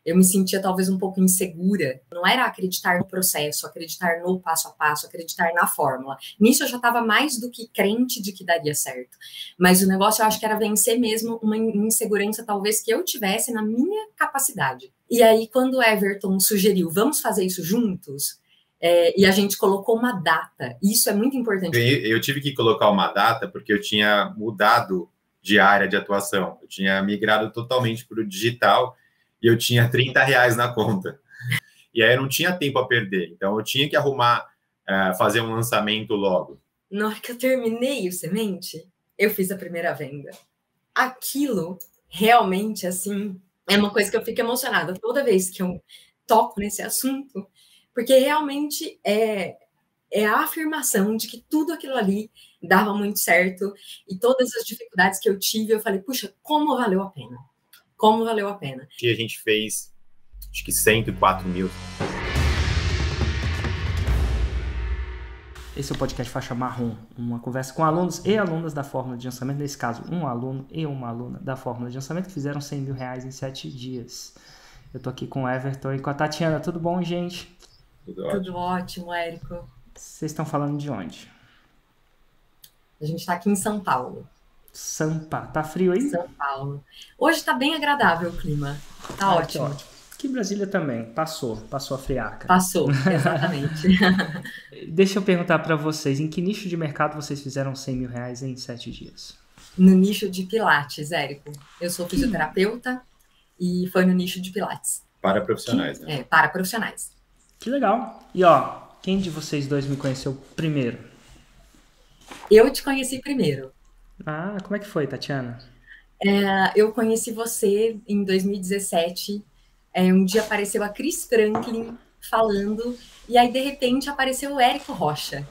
eu me sentia talvez um pouco insegura. Não era acreditar no processo, acreditar no passo a passo, acreditar na fórmula. Nisso eu já estava mais do que crente de que daria certo. Mas o negócio eu acho que era vencer mesmo uma insegurança talvez que eu tivesse na minha capacidade. E aí quando o Everton sugeriu, vamos fazer isso juntos, e a gente colocou uma data. Isso é muito importante. Eu tive que colocar uma data porque eu tinha mudado de área de atuação. Eu tinha migrado totalmente para o digital e eu tinha R$30 na conta. E aí eu não tinha tempo a perder. Então eu tinha que arrumar, fazer um lançamento logo. Na hora que eu terminei o Semente, eu fiz a primeira venda. Aquilo realmente, assim, é uma coisa que eu fico emocionada toda vez que eu toco nesse assunto, porque realmente é a afirmação de que tudo aquilo ali dava muito certo e todas as dificuldades que eu tive, eu falei, puxa, como valeu a pena? Como valeu a pena? E a gente fez, acho que 104 mil. Esse é o podcast Faixa Marrom, uma conversa com alunos e alunas da Fórmula de Lançamento, nesse caso, um aluno e uma aluna da Fórmula de Lançamento, que fizeram R$100 mil em 7 dias. Eu tô aqui com o Everton e com a Tatiana. Tudo bom, gente? Tudo ótimo, Érico. Vocês estão falando de onde? A gente tá aqui em São Paulo. Tá frio aí? São Paulo. Hoje tá bem agradável o clima. Tá ótimo. Ótimo. Aqui em Brasília também. Passou a friaca. Passou, exatamente. Deixa eu perguntar para vocês, em que nicho de mercado vocês fizeram R$100 mil em 7 dias? No nicho de Pilates, Érico. Eu sou fisioterapeuta e foi no nicho de Pilates. Para profissionais, né? Para profissionais. Que legal. E ó, quem de vocês dois me conheceu primeiro? Eu te conheci primeiro. Ah, como é que foi, Tatiana? Eu conheci você em 2017. Um dia apareceu a Cris Franklin falando, e aí de repente apareceu o Érico Rocha.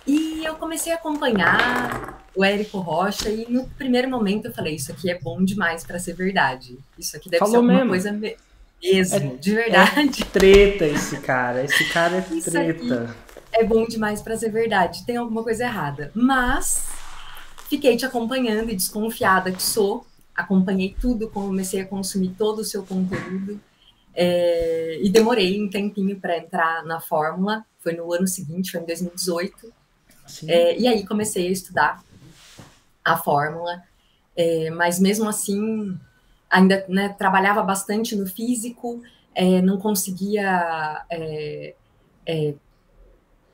E eu comecei a acompanhar o Érico Rocha e no primeiro momento eu falei, isso aqui é bom demais para ser verdade. Isso aqui deve ser alguma coisa mesmo, de verdade. É treta esse cara é isso treta. É bom demais para ser verdade, tem alguma coisa errada. Mas fiquei te acompanhando e desconfiada que sou. Acompanhei tudo, comecei a consumir todo o seu conteúdo. E demorei um tempinho para entrar na Fórmula. Foi no ano seguinte, foi em 2018. E aí comecei a estudar a Fórmula. Mas mesmo assim, ainda trabalhava bastante no físico, não conseguia...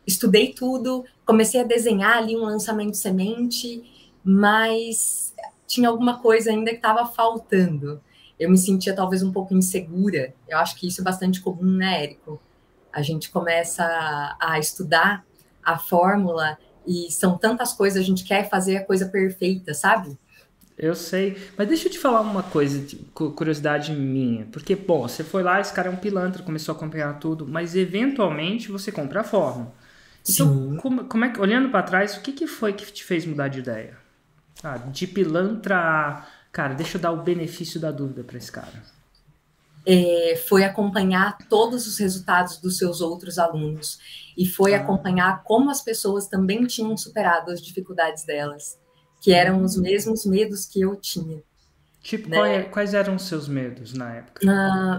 estudei tudo, comecei a desenhar ali um lançamento semente, mas tinha alguma coisa ainda que estava faltando. Eu me sentia talvez um pouco insegura. Eu acho que isso é bastante comum, né, Érico? A gente começa a estudar a fórmula e são tantas coisas, a gente quer fazer a coisa perfeita, sabe? Eu sei, mas deixa eu te falar uma coisa, curiosidade minha, porque, bom, você foi lá, esse cara é um pilantra, começou a acompanhar tudo, mas eventualmente você compra a fórmula. Então, como é que, olhando para trás, o que foi que te fez mudar de ideia? De pilantra, cara, deixa eu dar o benefício da dúvida para esse cara. Foi acompanhar todos os resultados dos seus outros alunos e foi acompanhar como as pessoas também tinham superado as dificuldades delas, que eram os mesmos medos que eu tinha. Tipo, quais eram os seus medos na época?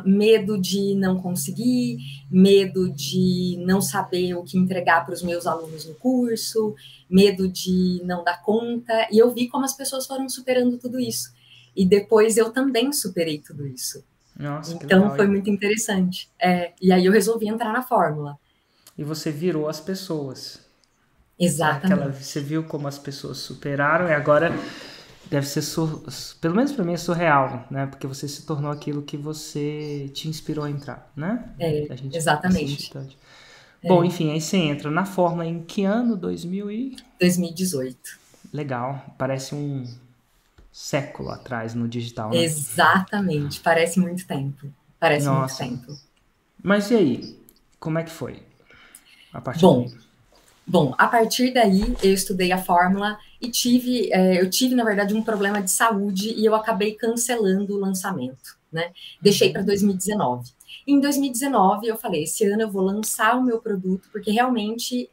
Medo de não conseguir, medo de não saber o que entregar para os meus alunos no curso, medo de não dar conta. E eu vi como as pessoas foram superando tudo isso. E depois eu também superei tudo isso. Nossa, então foi muito interessante. E aí eu resolvi entrar na Fórmula. E você virou as pessoas. Exatamente. Você viu como as pessoas superaram e agora... Deve ser, pelo menos para mim, é surreal, né? Porque você se tornou aquilo que você te inspirou a entrar, né? Exatamente. Bom, enfim, aí você entra na Fórmula em que ano? 2018. Legal, parece um século atrás no digital, né? Exatamente, parece muito tempo. Muito tempo. Mas e aí? Como é que foi? A partir daí? Bom, a partir daí eu estudei a Fórmula e eu tive, na verdade, um problema de saúde e eu acabei cancelando o lançamento, né? Deixei para 2019. Em 2019 eu falei, esse ano eu vou lançar o meu produto, porque realmente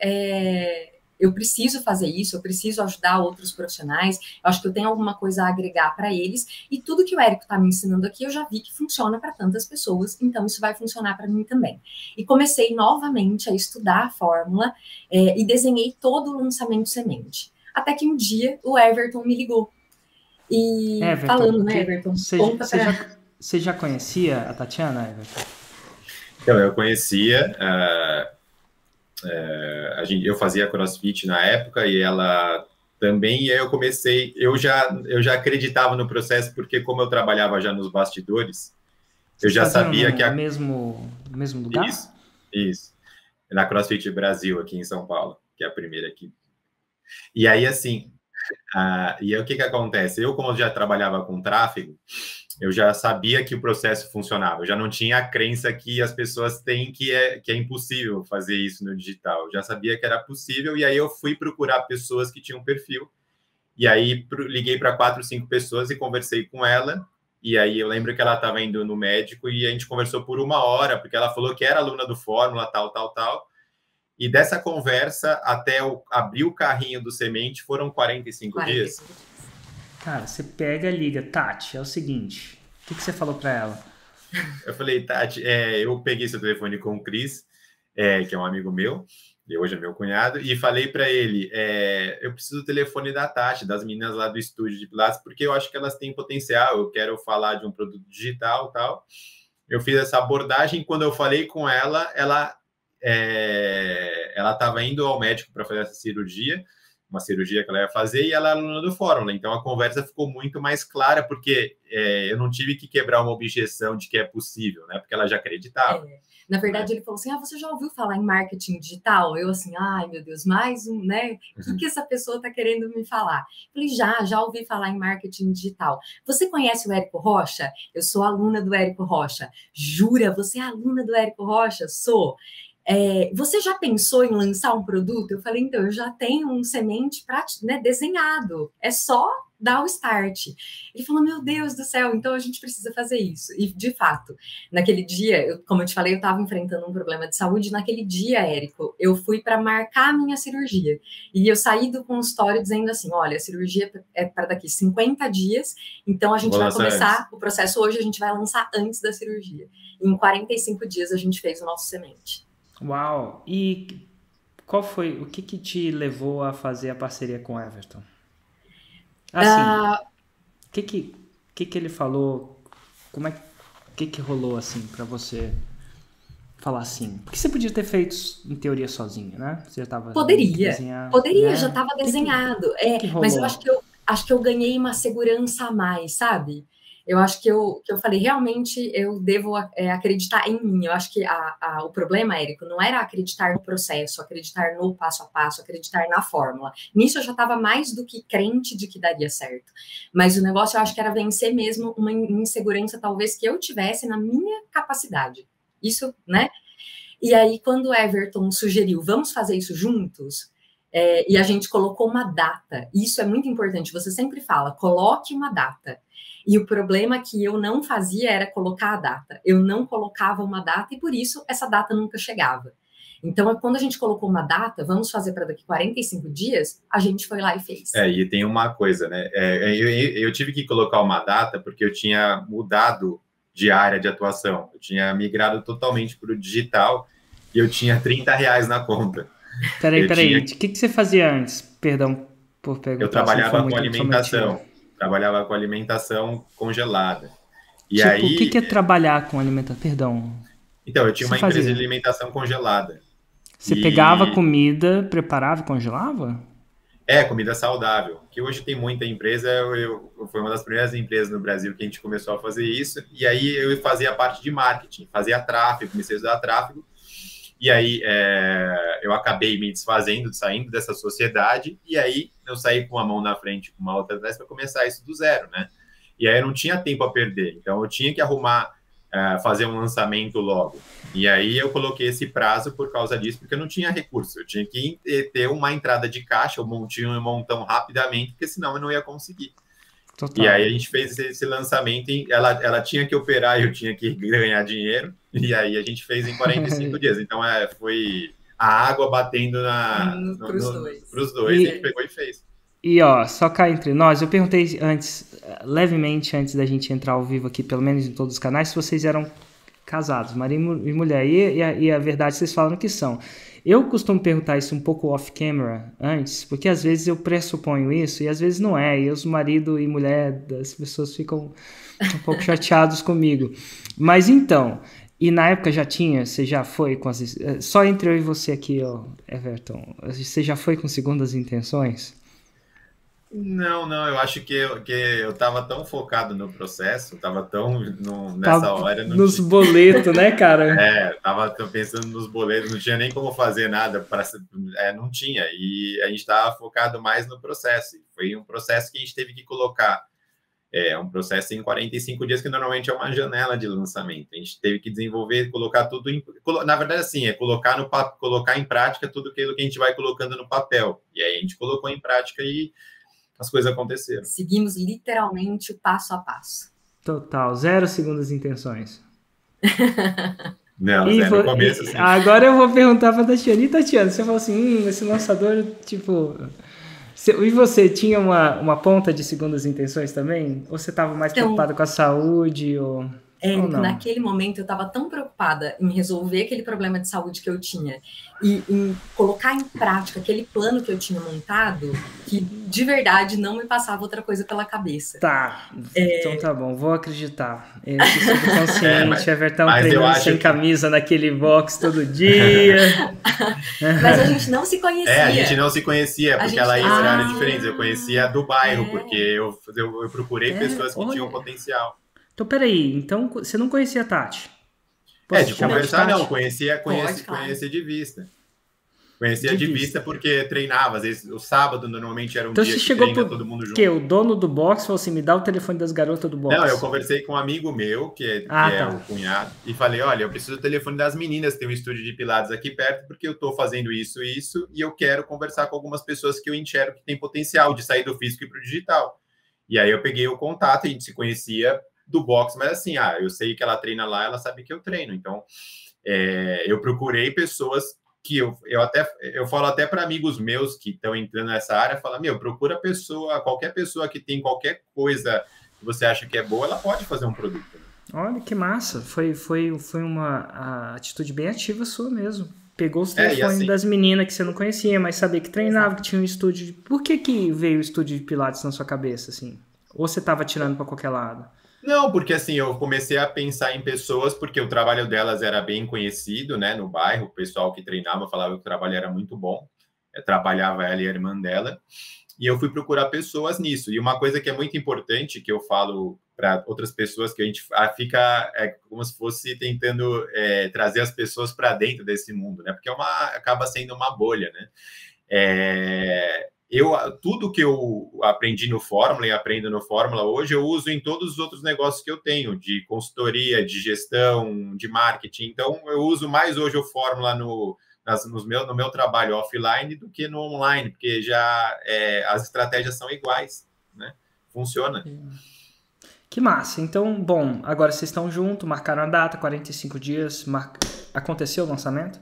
eu preciso fazer isso, eu preciso ajudar outros profissionais, eu acho que eu tenho alguma coisa a agregar para eles, e tudo que o Érico está me ensinando aqui, eu já vi que funciona para tantas pessoas, então isso vai funcionar para mim também. E comecei novamente a estudar a fórmula e desenhei todo o lançamento semente. Até que um dia o Everton me ligou. E Everton, falando, né, Everton? Você já conhecia a Tatiana, Everton? Então, eu conhecia, eu fazia CrossFit na época e ela também, e aí eu comecei, eu já acreditava no processo, porque como eu trabalhava já nos bastidores, eu já sabia que... no mesmo lugar? Isso. Na CrossFit Brasil, aqui em São Paulo, que é a primeira aqui. E aí, assim, e aí o que acontece? Eu, como eu já trabalhava com tráfego, eu já sabia que o processo funcionava. Eu já não tinha a crença que as pessoas têm que é impossível fazer isso no digital. Eu já sabia que era possível, e aí eu fui procurar pessoas que tinham perfil. E aí liguei para 4, 5 pessoas e conversei com ela. E aí eu lembro que ela estava indo no médico e a gente conversou por 1 hora, porque ela falou que era aluna do Fórmula, tal. E dessa conversa, até eu abrir o carrinho do Semente, foram 45 dias. Cara, você pega e liga. Tati, é o seguinte, o que você falou para ela? Eu falei, Tati, eu peguei seu telefone com o Cris, que é um amigo meu, e hoje é meu cunhado, e falei para ele, eu preciso do telefone da Tati, das meninas lá do estúdio de Pilates, porque eu acho que elas têm potencial, eu quero falar de um produto digital e tal. Eu fiz essa abordagem, quando eu falei com ela, ela estava indo ao médico para fazer essa cirurgia, uma cirurgia que ela ia fazer, e ela é aluna do Fórmula. Então, a conversa ficou muito mais clara, porque eu não tive que quebrar uma objeção de que é possível, né? Porque ela já acreditava. Na verdade, ele falou assim, você já ouviu falar em marketing digital? Eu assim, ai, meu Deus, mais um, né? O que essa pessoa está querendo me falar? Eu falei, já ouvi falar em marketing digital. Você conhece o Érico Rocha? Eu sou aluna do Érico Rocha. Jura? Você é aluna do Érico Rocha? Sou. Você já pensou em lançar um produto? Eu falei, então, eu já tenho um semente desenhado. É só dar o start. Ele falou, meu Deus do céu, então a gente precisa fazer isso. E, de fato, naquele dia, como eu te falei, eu estava enfrentando um problema de saúde. Naquele dia, Érico, eu fui para marcar a minha cirurgia. E eu saí do consultório dizendo assim, olha, a cirurgia é para daqui 50 dias, então a gente vai começar o processo hoje, a gente vai lançar antes da cirurgia. E em 45 dias a gente fez o nosso semente. Uau! E o que te levou a fazer a parceria com o Everton? Assim, o que ele falou? O que rolou assim para você falar assim? Porque você podia ter feito em teoria sozinho, né? Você já tava poderia, né? Já estava desenhado. Mas eu acho que eu ganhei uma segurança a mais, sabe? Eu acho que eu falei, realmente eu devo acreditar em mim. Eu acho que o problema, Érico, não era acreditar no processo, acreditar no passo a passo, acreditar na fórmula. Nisso eu já estava mais do que crente de que daria certo. Mas o negócio eu acho que era vencer mesmo uma insegurança talvez que eu tivesse na minha capacidade. Isso, né? E aí quando o Everton sugeriu, vamos fazer isso juntos... e a gente colocou uma data. Isso é muito importante. Você sempre fala, coloque uma data. E o problema que eu não fazia era colocar a data. Eu não colocava uma data e, por isso, essa data nunca chegava. Então, quando a gente colocou uma data, vamos fazer para daqui 45 dias, a gente foi lá e fez. E tem uma coisa, né? Eu tive que colocar uma data porque eu tinha mudado de área de atuação. Eu tinha migrado totalmente para o digital e eu tinha R$30 na conta. Peraí. O que você fazia antes? Perdão por perguntar. Eu trabalhava com alimentação. Trabalhava com alimentação congelada. E aí, o que é trabalhar com alimentação? Perdão. Então, eu tinha uma empresa de alimentação congelada. Você pegava comida, preparava e congelava? Comida saudável. Que hoje tem muita empresa. Foi uma das primeiras empresas no Brasil que a gente começou a fazer isso. E aí eu fazia parte de marketing, fazia tráfego, comecei a usar tráfego. E aí eu acabei me desfazendo, saindo dessa sociedade, e aí eu saí com uma mão na frente, com uma outra atrás, para começar isso do zero, né? E aí eu não tinha tempo a perder, então eu tinha que arrumar, fazer um lançamento logo. E aí eu coloquei esse prazo por causa disso, porque eu não tinha recurso, eu tinha que ter uma entrada de caixa, eu tinha um montão rapidamente, porque senão eu não ia conseguir. Total. E aí a gente fez esse lançamento, ela tinha que operar e eu tinha que ganhar dinheiro, e aí a gente fez em 45 dias. Então foi a água batendo pros dois, e a gente pegou e fez. E ó, só cá entre nós, eu perguntei antes, levemente antes da gente entrar ao vivo aqui, pelo menos em todos os canais, se vocês eram casados, marido e mulher. E a verdade, vocês falam que são. Eu costumo perguntar isso um pouco off-camera antes, porque às vezes eu pressuponho isso e às vezes não é. E os marido e mulher das pessoas ficam um pouco chateados comigo. Mas então, e na época você já foi com as... Só entre eu e você aqui, ó, Everton, você já foi com segundas intenções? Não, eu acho que eu tava tão focado no processo, tava tão nessa hora... Nos boletos, né, cara? Tava pensando nos boletos, não tinha nem como fazer nada, não tinha, e a gente tava focado mais no processo, foi um processo que a gente teve que colocar, um processo em 45 dias, que normalmente é uma janela de lançamento, a gente teve que desenvolver, colocar tudo, na verdade, assim, colocar em prática tudo aquilo que a gente vai colocando no papel, e aí a gente colocou em prática e as coisas aconteceram. Seguimos literalmente o passo a passo. Total, 0 segundas intenções. Não, no começo, assim. Agora eu vou perguntar para a Tatiana. E Tatiana, você falou assim, esse lançador, tipo... E você, tinha uma ponta de segundas intenções também? Ou você estava mais preocupada com a saúde? Ou não? Naquele momento eu estava tão preocupada em resolver aquele problema de saúde que eu tinha e em colocar em prática aquele plano que eu tinha montado, que de verdade não me passava outra coisa pela cabeça. Tá, então tá bom, vou acreditar. Esse subconsciente, Everton treinando sem camisa naquele box todo dia. Mas a gente não se conhecia. A gente não se conhecia, porque ela ia em horários diferentes. Eu conhecia do bairro, porque eu procurei pessoas que tinham potencial. Então, peraí, então você não conhecia a Tati? De conversar não, conhecia de vista. Conhecia de vista porque treinava, às vezes o sábado normalmente era um dia que treina todo mundo junto. O dono do box falou assim, me dá o telefone das garotas do box. Não, eu conversei com um amigo meu, que é o cunhado, e falei, olha, eu preciso do telefone das meninas, tem um estúdio de pilates aqui perto, porque eu tô fazendo isso, e eu quero conversar com algumas pessoas que eu enxergo que tem potencial de sair do físico e pro digital. E aí eu peguei o contato, a gente se conhecia do box, mas assim, eu sei que ela treina lá, ela sabe que eu treino, então eu procurei pessoas que eu falo até para amigos meus que estão entrando nessa área, fala, procura qualquer pessoa que tem qualquer coisa que você acha que é boa, ela pode fazer um produto. Né? Olha que massa, foi uma atitude bem ativa sua mesmo. Pegou os telefones das meninas que você não conhecia, mas sabia que treinava, que tinha um estúdio. Por que veio o estúdio de pilates na sua cabeça, assim? Ou você estava tirando para qualquer lado? Não, porque assim, eu comecei a pensar em pessoas, porque o trabalho delas era bem conhecido, né, no bairro, o pessoal que treinava falava que o trabalho era muito bom, trabalhava ela e a irmã dela, e eu fui procurar pessoas nisso, e uma coisa que é muito importante, que eu falo para outras pessoas, que a gente fica como se fosse tentando trazer as pessoas para dentro desse mundo, né, porque acaba sendo uma bolha, né, tudo que eu aprendi no Fórmula e aprendo no Fórmula hoje, eu uso em todos os outros negócios que eu tenho, de consultoria, de gestão, de marketing. Então, eu uso mais hoje o Fórmula no meu trabalho offline do que no online, porque já as estratégias são iguais, né? Funciona. Que massa. Então, bom, agora vocês estão juntos, marcaram a data, 45 dias. Aconteceu o lançamento?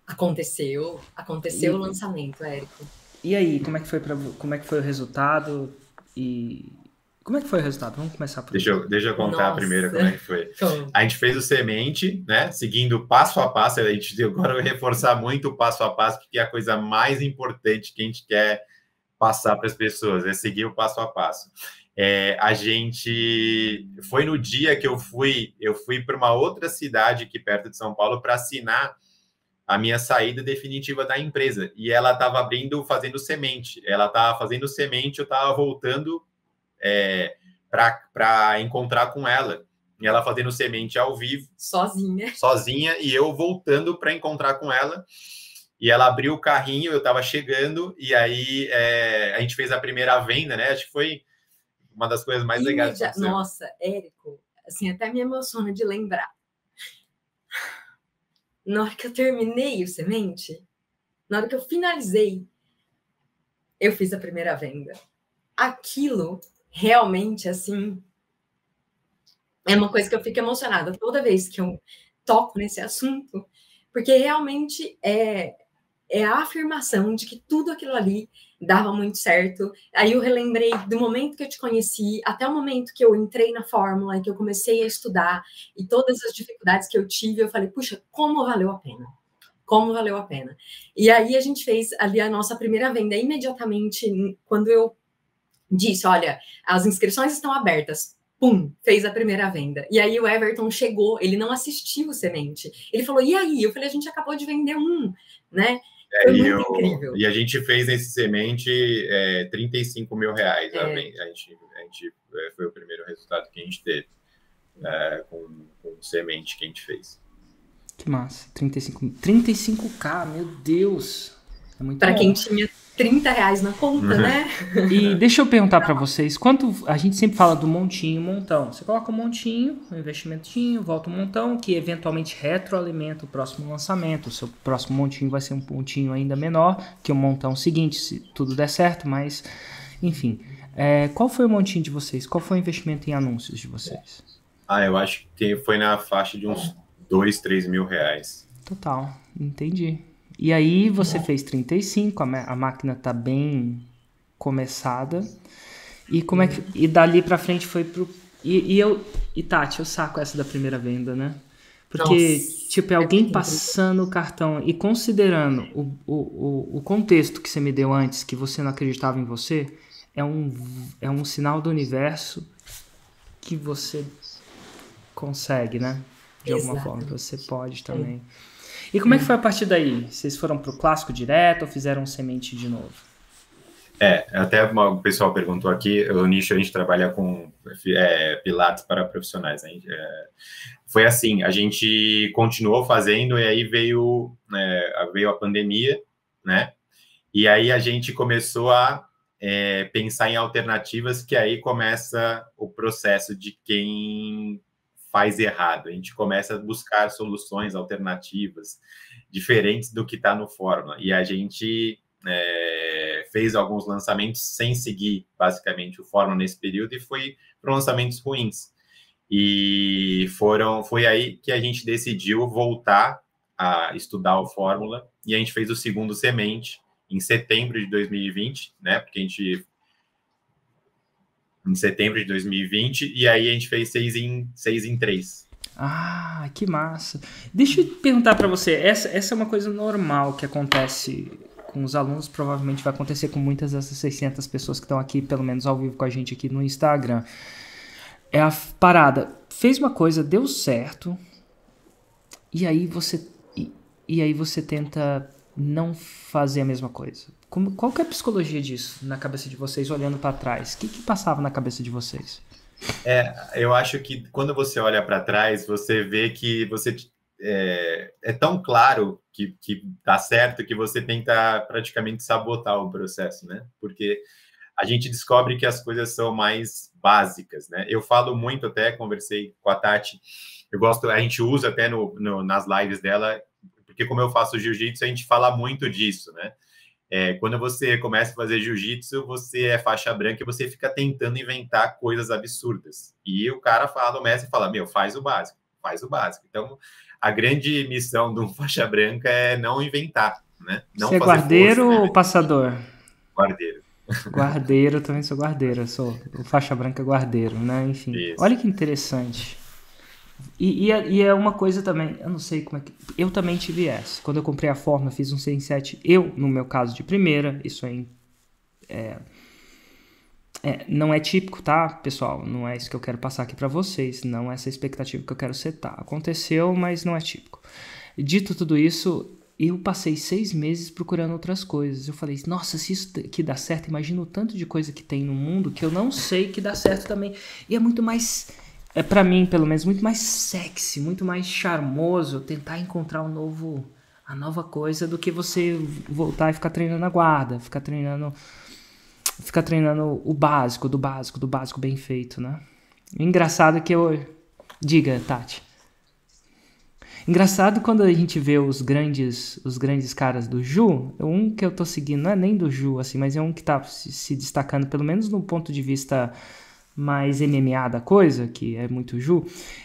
Aconteceu o lançamento, Érico. E aí, como é que foi o resultado? E como é que foi o resultado? Vamos começar por Deixa eu contar primeiro como é que foi. A gente fez o semente, né? Seguindo passo a passo. Agora eu vou reforçar muito o passo a passo, porque é a coisa mais importante que a gente quer passar para as pessoas, é seguir o passo a passo. A gente foi no dia que eu fui para uma outra cidade aqui perto de São Paulo para assinar a minha saída definitiva da empresa. E ela estava fazendo semente. Ela estava fazendo semente, eu estava voltando para encontrar com ela. E ela fazendo semente ao vivo. Sozinha, e eu voltando para encontrar com ela. E ela abriu o carrinho, eu estava chegando, e aí a gente fez a primeira venda, né? Acho que foi uma das coisas mais legais. Nossa, Érico, assim, até me emociona de lembrar. Na hora que eu terminei o semente, na hora que eu finalizei, eu fiz a primeira venda. Aquilo, realmente, assim, é uma coisa que eu fico emocionada toda vez que eu toco nesse assunto, porque realmente é a afirmação de que tudo aquilo ali dava muito certo. Aí eu relembrei do momento que eu te conheci, até o momento que eu entrei na fórmula, que eu comecei a estudar, e todas as dificuldades que eu tive, eu falei, puxa, como valeu a pena? Como valeu a pena? E aí a gente fez ali a nossa primeira venda. Imediatamente, quando eu disse, olha, as inscrições estão abertas, pum, fez a primeira venda. E aí o Everton chegou, ele não assistiu o Semente. Ele falou, e aí? Eu falei, a gente acabou de vender um, né? Foi muito incrível. E a gente fez nesse Semente 35 mil reais. A gente foi o primeiro resultado que a gente teve com o Semente que a gente fez. Que massa. 35K, meu Deus. É muito para bom. Quem tinha 30 reais na conta, né? E deixa eu perguntar para vocês, quanto a gente sempre fala do montinho e montão. Você coloca um montinho, um investimentinho, volta um montão, que eventualmente retroalimenta o próximo lançamento. O seu próximo montinho vai ser um montinho ainda menor que o montão seguinte, se tudo der certo, mas enfim. Qual foi o montinho de vocês? Qual foi o investimento em anúncios de vocês? Eu acho que foi na faixa de uns 2, 3 mil reais. Total, entendi. E aí você fez 35, a máquina tá bem começada. E como é que. E dali pra frente foi pro. E Tati, eu saco essa da primeira venda, né? Porque, tipo, é alguém passando o cartão e considerando o contexto que você me deu antes, que você não acreditava em você, é um sinal do universo que você consegue, né? De alguma forma, você pode também. E como é que foi a partir daí? Vocês foram pro clássico direto ou fizeram um Semente de novo? Até o pessoal perguntou aqui, o nicho a gente trabalha com pilates para profissionais. Né? Foi assim, a gente continuou fazendo e aí veio a pandemia, né? E aí a gente começou a pensar em alternativas, que aí começa o processo de quem faz errado. A gente começa a buscar soluções alternativas, diferentes do que está no Fórmula. E a gente fez alguns lançamentos sem seguir, basicamente, o Fórmula nesse período, e foram lançamentos ruins. E foi aí que a gente decidiu voltar a estudar o Fórmula, e a gente fez o segundo Semente em setembro de 2020, né? Porque a gente... em setembro de 2020, e aí a gente fez 6 em 3. Ah, que massa. Deixa eu perguntar para você, essa é uma coisa normal que acontece com os alunos, provavelmente vai acontecer com muitas dessas 600 pessoas que estão aqui, pelo menos ao vivo com a gente aqui no Instagram. É a parada, fez uma coisa, deu certo, e aí você tenta não fazer a mesma coisa. Qual que é a psicologia disso na cabeça de vocês, olhando para trás? O que passava na cabeça de vocês? Eu acho que quando você olha para trás, você vê que você é tão claro que dá certo que você tenta praticamente sabotar o processo, né? Porque a gente descobre que as coisas são mais básicas, né? Eu falo muito, até conversei com a Tati, a gente usa até nas lives dela, porque como eu faço jiu-jitsu, a gente fala muito disso, né? Quando você começa a fazer jiu-jitsu, você é faixa branca e você fica tentando inventar coisas absurdas. E o cara fala, o mestre fala, faz o básico, faz o básico. Então, a grande missão de um faixa branca é não inventar, né? Não você fazer guardeiro força, ou passador? Guardeiro. Guardeiro, também sou guardeiro, eu sou o faixa branca guardeiro, né? Enfim, isso. Olha que interessante. E é uma coisa também, eu não sei como é que... Eu também tive essa. Quando eu comprei a Fórmula, fiz um 6 em 7. Eu, no meu caso de primeira, isso aí não é típico, tá, pessoal? Não é isso que eu quero passar aqui pra vocês. Não é essa expectativa que eu quero setar. Aconteceu, mas não é típico. Dito tudo isso, eu passei 6 meses procurando outras coisas. Eu falei, nossa, se isso aqui dá certo, imagina o tanto de coisa que tem no mundo que eu não sei que dá certo também. E é muito mais... pra mim, pelo menos, muito mais sexy, muito mais charmoso tentar encontrar a nova coisa do que você voltar e ficar treinando a guarda, ficar treinando o básico, do básico bem feito, né? Engraçado que Diga, Tati. Engraçado quando a gente vê os grandes caras do Ju, um que eu tô seguindo, não é nem do Ju, assim, mas é um que tá se destacando, pelo menos no ponto de vista mais MMA da coisa, que é muito Ju,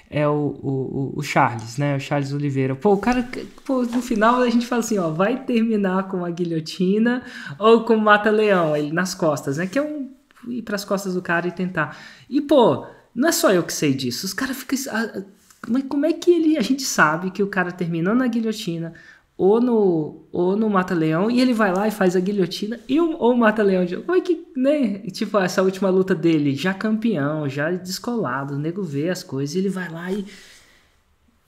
é o Charles, né? O Charles Oliveira. Pô, o cara, pô, no final a gente fala assim, ó, vai terminar com a guilhotina ou com o mata-leão, ele nas costas, né? Que é ir pras costas do cara e tentar. E, pô, não é só eu que sei disso. Os caras ficam... Mas como é que a gente sabe que o cara terminou na guilhotina ou no Mata-Leão e ele vai lá e faz a guilhotina ou o Mata-Leão? Como é que, né? Tipo, essa última luta dele, já campeão, já descolado, o nego vê as coisas e ele vai lá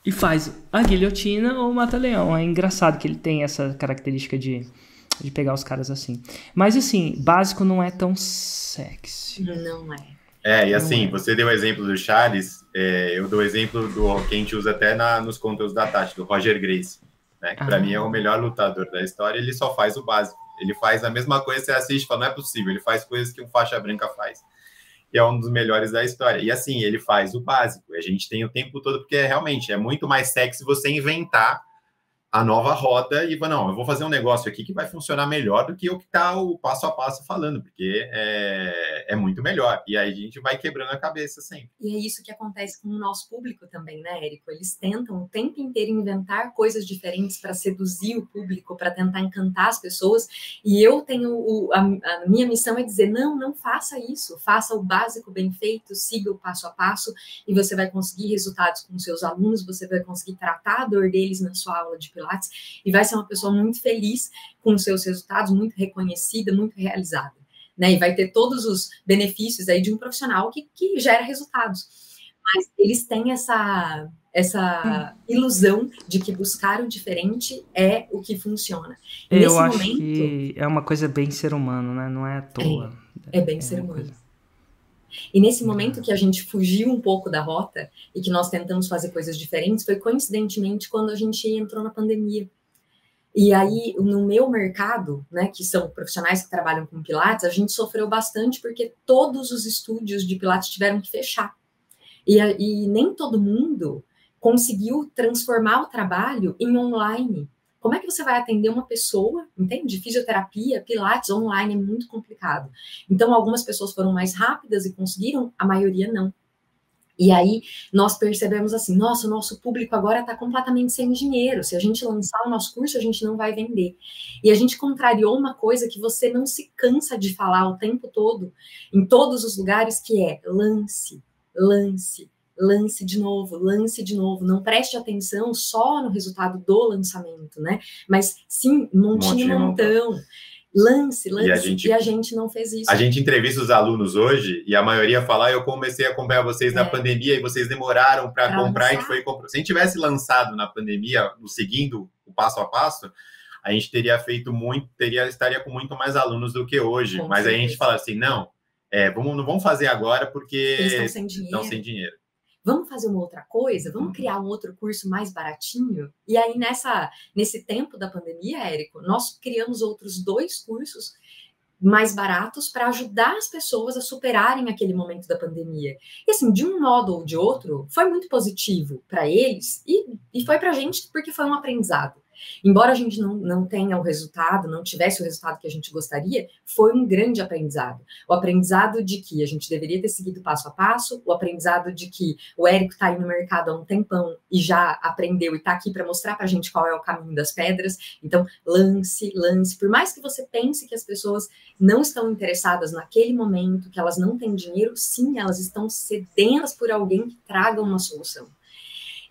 e faz a guilhotina ou o Mata-Leão. É engraçado que ele tem essa característica de pegar os caras assim. Mas, assim, básico não é tão sexy. Não é. E assim, você deu o exemplo do Charles, eu dou o exemplo que a gente usa até nos conteúdos da Tati, do Roger Gracie, né? Que pra mim é o melhor lutador da história, ele só faz o básico. Ele faz a mesma coisa, você assiste e fala, não é possível, ele faz coisas que um faixa branca faz. E é um dos melhores da história. E assim, ele faz o básico. A gente tem o tempo todo, porque realmente é muito mais sexy você inventar a nova roda e não, eu vou fazer um negócio aqui que vai funcionar melhor do que o que está o passo a passo falando, porque é muito melhor. E aí a gente vai quebrando a cabeça sempre. E é isso que acontece com o nosso público também, né, Érico? Eles tentam o tempo inteiro inventar coisas diferentes para seduzir o público, para tentar encantar as pessoas. E eu tenho a minha missão é dizer, não faça isso, faça o básico bem feito, siga o passo a passo e você vai conseguir resultados com seus alunos, você vai conseguir tratar a dor deles na sua aula de Pilates e vai ser uma pessoa muito feliz com os seus resultados, muito reconhecida, muito realizada, né? E vai ter todos os benefícios aí de um profissional que gera resultados. Mas eles têm essa ilusão de que buscar o diferente é o que funciona. E eu acho que é uma coisa bem ser humano, né? Não é à toa. É bem ser humano. E nesse momento que a gente fugiu um pouco da rota e que nós tentamos fazer coisas diferentes, foi coincidentemente quando a gente entrou na pandemia. E aí, no meu mercado, né, que são profissionais que trabalham com Pilates, a gente sofreu bastante porque todos os estúdios de Pilates tiveram que fechar. E nem todo mundo conseguiu transformar o trabalho em online. Como é que você vai atender uma pessoa, entende? Fisioterapia, Pilates online é muito complicado. Então, algumas pessoas foram mais rápidas e conseguiram, a maioria não. E aí, nós percebemos assim, nossa, o nosso público agora está completamente sem dinheiro. Se a gente lançar o nosso curso, a gente não vai vender. E a gente contrariou uma coisa que você não se cansa de falar o tempo todo, em todos os lugares, que é lance de novo, não preste atenção só no resultado do lançamento, né? Mas sim, montinho montão, lance, e a gente não fez isso. A gente entrevista os alunos hoje e a maioria fala, eu comecei a acompanhar vocês na pandemia e vocês demoraram para comprar, a gente foi comprar. Se a gente tivesse lançado na pandemia, seguindo o passo a passo, a gente teria feito muito, estaria com muito mais alunos do que hoje. Mas aí a gente fala assim, não vamos fazer agora porque eles estão sem dinheiro. Vamos fazer uma outra coisa? Vamos criar um outro curso mais baratinho? E aí, nesse tempo da pandemia, Érico, nós criamos outros 2 cursos mais baratos para ajudar as pessoas a superarem aquele momento da pandemia. E assim, de um modo ou de outro, foi muito positivo para eles e foi para a gente porque foi um aprendizado. Embora a gente não tenha o resultado, não tivesse o resultado que a gente gostaria, foi um grande aprendizado. O aprendizado de que a gente deveria ter seguido passo a passo, o aprendizado de que o Érico está aí no mercado há um tempão e já aprendeu e está aqui para mostrar para a gente qual é o caminho das pedras. Então, lance. Por mais que você pense que as pessoas não estão interessadas naquele momento, que elas não têm dinheiro, sim, elas estão sedentas por alguém que traga uma solução.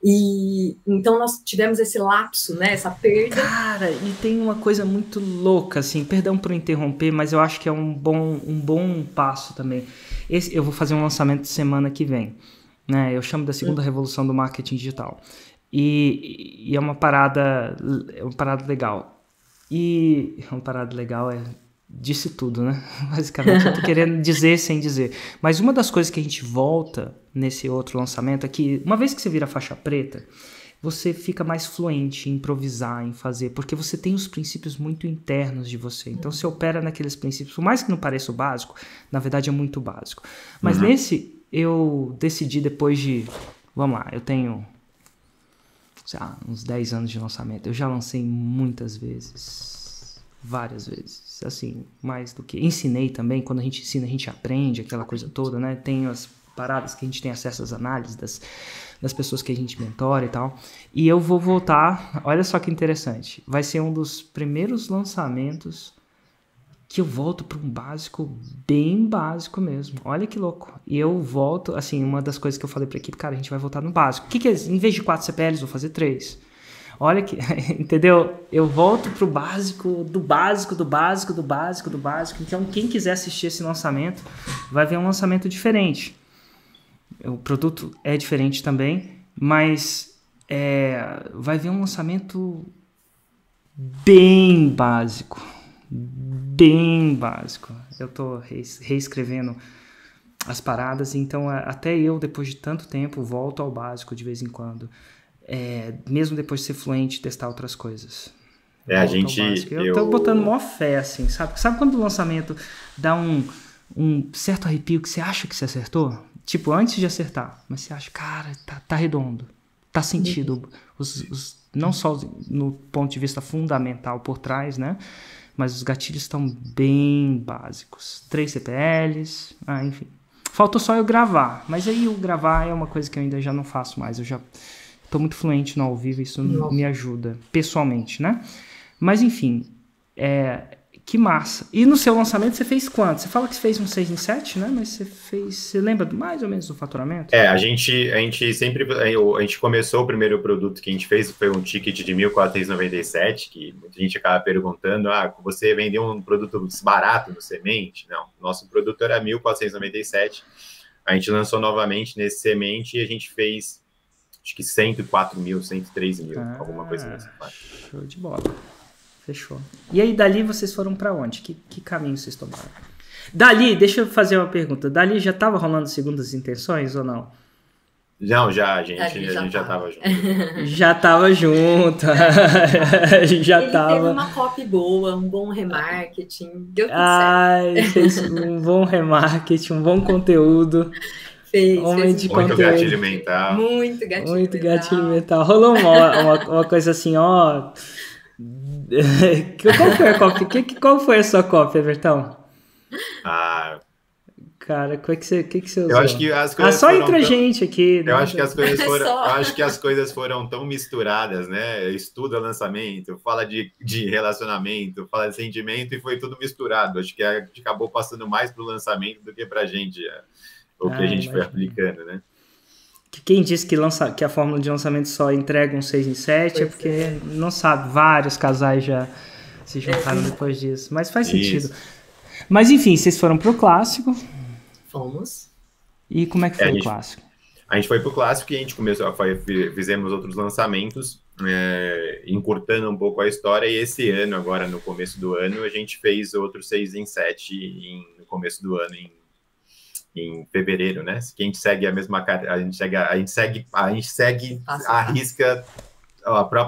E então nós tivemos esse lapso, né, essa perda. Cara, e tem uma coisa muito louca, assim, perdão por interromper, mas eu acho que é um bom passo também. Eu vou fazer um lançamento semana que vem, né? Eu chamo da segunda revolução do marketing digital. E é uma parada legal. E uma parada legal disse tudo, né? Basicamente, eu tô querendo dizer sem dizer. Mas uma das coisas que a gente volta nesse outro lançamento é que, uma vez que você vira faixa preta, você fica mais fluente em improvisar, em fazer, porque você tem os princípios muito internos de você. Então, você opera naqueles princípios, por mais que não pareça o básico, na verdade é muito básico. Mas nesse, eu decidi depois de... Vamos lá, eu tenho... sei lá, uns 10 anos de lançamento. Eu já lancei muitas vezes. várias vezes, assim, mais do que... Ensinei também, quando a gente ensina, a gente aprende, aquela coisa toda, né? Tem as paradas que a gente tem acesso às análises das pessoas que a gente mentora e tal. E eu vou voltar, olha só que interessante, vai ser um dos primeiros lançamentos que eu volto para um básico, bem básico mesmo. Olha que louco. E eu volto, assim, uma das coisas que eu falei para a equipe, cara, a gente vai voltar no básico. O que é? Em vez de 4 CPLs, vou fazer 3. Olha que, entendeu? Eu volto pro básico, do básico, do básico, do básico, do básico. Então, quem quiser assistir esse lançamento, vai ver um lançamento diferente. O produto é diferente também, mas vai ver um lançamento bem básico. Bem básico. Eu tô reescrevendo as paradas, então até eu, depois de tanto tempo, volto ao básico de vez em quando. Mesmo depois de ser fluente, testar outras coisas. A gente... Eu tô botando maior fé, assim, sabe? Sabe quando o lançamento dá um certo arrepio que você acha que você acertou? Tipo, antes de acertar, mas você acha, cara, tá redondo, tá sentido. Não só no ponto de vista fundamental por trás, né? Mas os gatilhos estão bem básicos. 3 CPLs, enfim. Faltou só eu gravar, mas aí o gravar é uma coisa que eu ainda já não faço mais. Eu já tô muito fluente no ao vivo, isso me ajuda, pessoalmente, né? Mas enfim, que massa. E no seu lançamento você fez quanto? Você fala que você fez um 6 em 7, né? Mas você lembra mais ou menos do faturamento? A gente começou, o primeiro produto que a gente fez foi um ticket de 1.497, que muita gente acaba perguntando, você vendeu um produto barato no Semente? Não, nosso produto era 1.497, a gente lançou novamente nesse Semente e a gente fez, acho que 104 mil, 103 mil, alguma coisa nessa parte. Show de bola. Fechou. E aí, dali vocês foram para onde? Que caminho vocês tomaram? Dali, deixa eu fazer uma pergunta. Dali já estava rolando segundas intenções ou não? Não, a gente já estava junto. Já estava junto. Já estava. Teve uma copy boa, um bom remarketing. Deu tudo certo. Fez um bom remarketing, um bom conteúdo. Fez muito gatilho mental. Muito gatilho mental. Rolou uma coisa assim, ó... Qual foi a copy? Qual foi a sua copy, Everton? Cara, o que você usou? Eu acho que as coisas só entre a gente aqui. Eu acho que as coisas foram tão misturadas, né? Estuda lançamento, fala de relacionamento, fala de sentimento e foi tudo misturado. Acho que a gente acabou passando mais pro lançamento do que pra gente o que a gente foi aplicando, né? Quem disse que a fórmula de lançamento só entrega um 6 em 7 é porque não sabe, vários casais já se juntaram depois disso, mas faz sentido. Mas enfim, vocês foram pro clássico. Fomos. E como é que foi o clássico? A gente foi pro clássico e a gente fizemos outros lançamentos, encurtando um pouco a história, e esse ano, agora no começo do ano, a gente fez outro 6 em 7 no começo do ano, em fevereiro, né? Que a gente segue a mesma, a gente segue a risca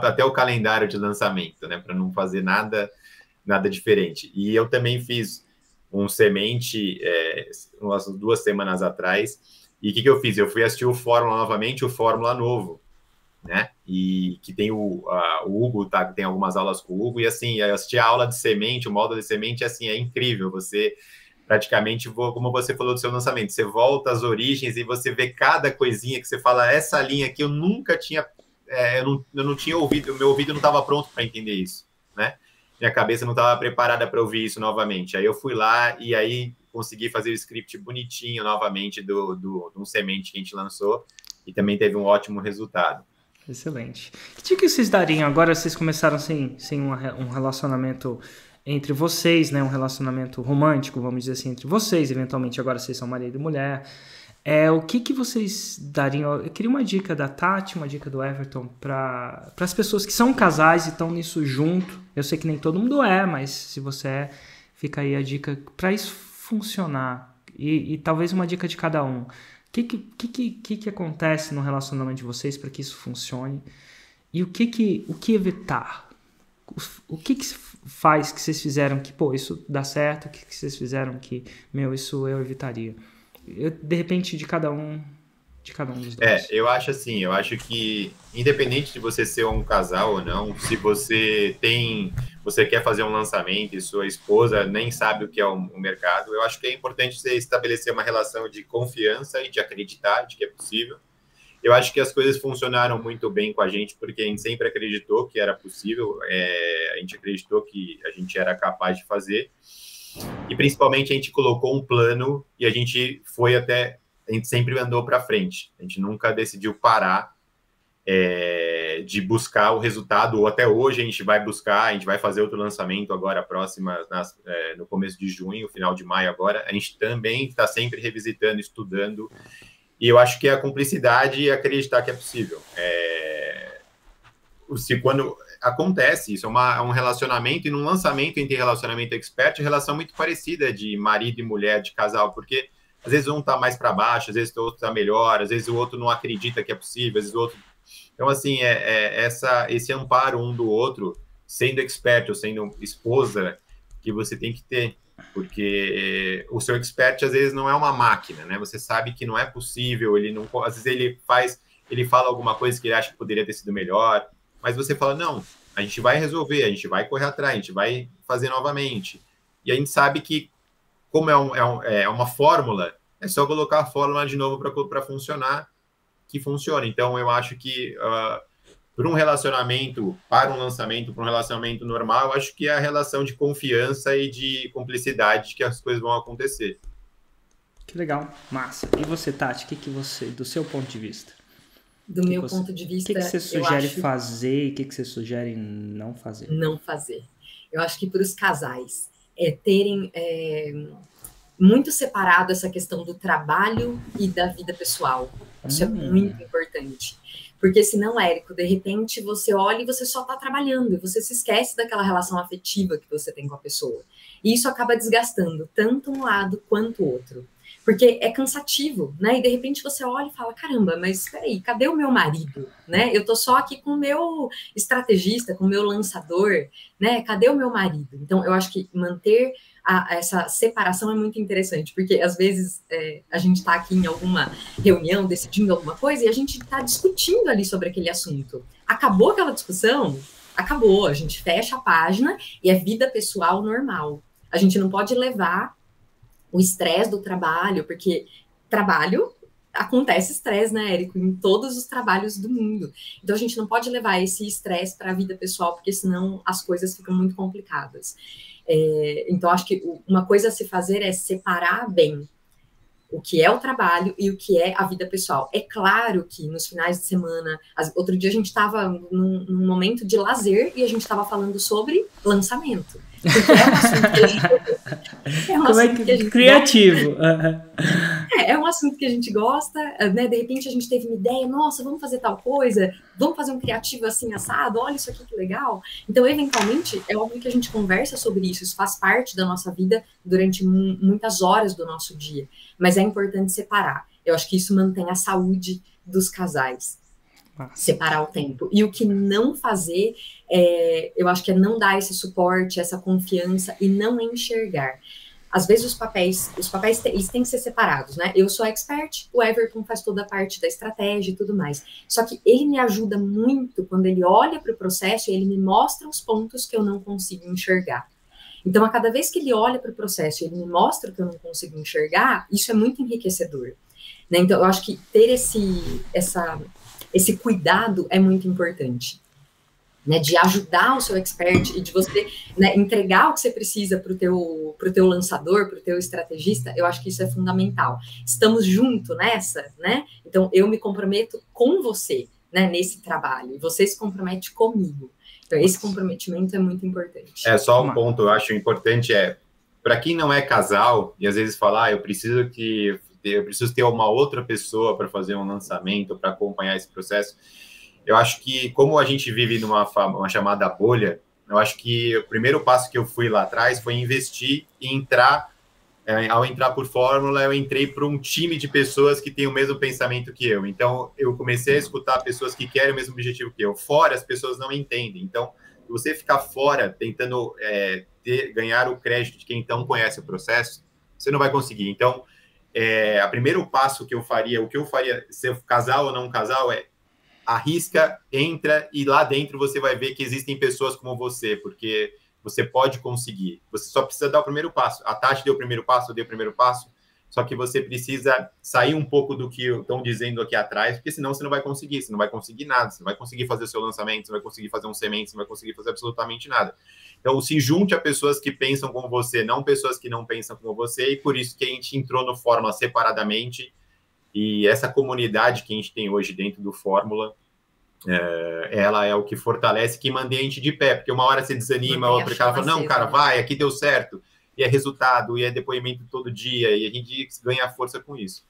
até o calendário de lançamento, né? Para não fazer nada diferente. E eu também fiz um Semente umas 2 semanas atrás. E o que eu fiz? Eu fui assistir o Fórmula novamente, o Fórmula novo, né? E que tem o Hugo, tá? Tem algumas aulas com o Hugo, e assim, eu assisti a aula de semente, o módulo de semente, assim, é incrível. Você praticamente, como você falou do seu lançamento, você volta às origens e você vê cada coisinha que você fala, essa linha aqui eu nunca tinha, eu não tinha ouvido, o meu ouvido não estava pronto para entender isso, né? Minha cabeça não estava preparada para ouvir isso novamente. Aí eu fui lá e aí consegui fazer o script bonitinho novamente de um semente que a gente lançou e também teve um ótimo resultado. Excelente. Que dica que vocês dariam? Agora vocês começaram sem um relacionamento entre vocês, né, um relacionamento romântico, vamos dizer assim, entre vocês, eventualmente agora vocês são marido e mulher. O que vocês dariam? Eu queria uma dica da Tati, uma dica do Everton para as pessoas que são casais e estão nisso junto. Eu sei que nem todo mundo mas se você fica aí a dica para isso funcionar e talvez uma dica de cada um. O que acontece no relacionamento de vocês para que isso funcione? E o que evitar? O que faz que vocês fizeram que, isso dá certo? O que vocês fizeram que, isso eu evitaria? De repente, de cada um dos dois. Eu acho que, independente de você ser um casal ou não, se você tem você quer fazer um lançamento e sua esposa nem sabe o que é o mercado, eu acho que é importante você estabelecer uma relação de confiança e de acreditar de que é possível. Eu acho que as coisas funcionaram muito bem com a gente, porque a gente sempre acreditou que era possível, a gente acreditou que a gente era capaz de fazer, e principalmente a gente colocou um plano e a gente sempre andou para frente, a gente nunca decidiu parar de buscar o resultado, ou até hoje a gente vai fazer outro lançamento agora, no começo de junho, final de maio agora, a gente também está sempre revisitando, estudando, e eu acho que é a cumplicidade e acreditar que é possível. Quando acontece isso, é um relacionamento, e num lançamento entre relacionamento expert, relação muito parecida de marido e mulher, de casal, porque às vezes um está mais para baixo, às vezes o outro está melhor, às vezes o outro não acredita que é possível, às vezes o outro... Então, assim, esse amparo um do outro, sendo expert ou sendo esposa, que você tem que ter, porque o seu expert, às vezes, não é uma máquina, né? Você sabe que não é possível, às vezes ele fala alguma coisa que ele acha que poderia ter sido melhor, mas você fala, não, a gente vai resolver, a gente vai correr atrás, a gente vai fazer novamente. E a gente sabe que, como é uma fórmula, é só colocar a fórmula de novo para funcionar, que funciona. Então, eu acho que para um relacionamento, para um lançamento, para um relacionamento normal, eu acho que é a relação de confiança e de cumplicidade de que as coisas vão acontecer. Que legal, massa. E você, Tati, o que você, do seu ponto de vista? Do meu ponto de vista, o que você sugere fazer e o que você sugere não fazer? Não fazer. Eu acho que para os casais terem muito separado essa questão do trabalho e da vida pessoal. Isso é muito importante. Porque senão, Érico, de repente você olha e você só está trabalhando, e você se esquece daquela relação afetiva que você tem com a pessoa. E isso acaba desgastando tanto um lado quanto o outro. Porque é cansativo, né? E de repente você olha e fala, caramba, mas peraí, cadê o meu marido? Né? Eu tô só aqui com o meu estrategista, com o meu lançador, né? Cadê o meu marido? Então, eu acho que manter essa separação é muito interessante, porque às vezes a gente está aqui em alguma reunião decidindo alguma coisa e a gente está discutindo ali sobre aquele assunto. Acabou aquela discussão? Acabou, a gente fecha a página e é vida pessoal normal. A gente não pode levar o estresse do trabalho, porque trabalho acontece estresse, né, Érico, em todos os trabalhos do mundo. Então a gente não pode levar esse estresse para a vida pessoal, porque senão as coisas ficam muito complicadas. Então, acho que uma coisa a se fazer é separar bem o que é o trabalho e o que é a vida pessoal. É claro que nos finais de semana, outro dia a gente estava num momento de lazer e a gente estava falando sobre lançamento. Porque é um assunto que a gente, criativo. É um assunto que a gente gosta, né? De repente a gente teve uma ideia, nossa, vamos fazer tal coisa, vamos fazer um criativo assim, assado, olha isso aqui que legal. Então, eventualmente, é óbvio que a gente conversa sobre isso, isso faz parte da nossa vida durante muitas horas do nosso dia, mas é importante separar. Eu acho que isso mantém a saúde dos casais. Separar o tempo. E o que não fazer, eu acho que é não dar esse suporte, essa confiança e não enxergar. Às vezes os papéis eles têm que ser separados, né? Eu sou expert, o Everton faz toda a parte da estratégia e tudo mais. Só que ele me ajuda muito quando ele olha para o processo e ele me mostra os pontos que eu não consigo enxergar. Então, a cada vez que ele olha para o processo e ele me mostra o que eu não consigo enxergar, isso é muito enriquecedor. Né? Então, eu acho que ter esse cuidado é muito importante, né, de ajudar o seu expert e de você, né, entregar o que você precisa para o teu lançador, para o teu estrategista. Eu acho que isso é fundamental. Estamos juntos nessa, né? Então, eu me comprometo com você, né, nesse trabalho, e você se compromete comigo. Então, esse comprometimento é muito importante. Só um ponto eu acho importante para quem não é casal, e às vezes fala, eu preciso ter uma outra pessoa para fazer um lançamento, para acompanhar esse processo. Eu acho que, como a gente vive numa chamada bolha, eu acho que o primeiro passo que eu fui lá atrás foi investir e entrar. Ao entrar por Fórmula, eu entrei para um time de pessoas que têm o mesmo pensamento que eu. Então, eu comecei a escutar pessoas que querem o mesmo objetivo que eu. Fora, as pessoas não entendem. Então, se você ficar fora tentando ganhar o crédito de quem então conhece o processo, você não vai conseguir. Então, o primeiro passo que eu faria, se eu casal ou não casal, arrisca, entra e lá dentro você vai ver que existem pessoas como você, porque você pode conseguir. Você só precisa dar o primeiro passo. A Tati deu o primeiro passo, eu dei o primeiro passo, só que você precisa sair um pouco do que estão dizendo aqui atrás, porque senão você não vai conseguir nada, você não vai conseguir fazer o seu lançamento, você não vai conseguir fazer um semente, você não vai conseguir fazer absolutamente nada. Então, se junte a pessoas que pensam como você, não pessoas que não pensam como você, e por isso que a gente entrou no Fórmula separadamente, e essa comunidade que a gente tem hoje dentro do Fórmula, ela é o que fortalece, que mantém a gente de pé, porque uma hora você desanima, outra cara fala, não, cara, vai, aqui deu certo, e é resultado, e é depoimento todo dia, e a gente ganha força com isso.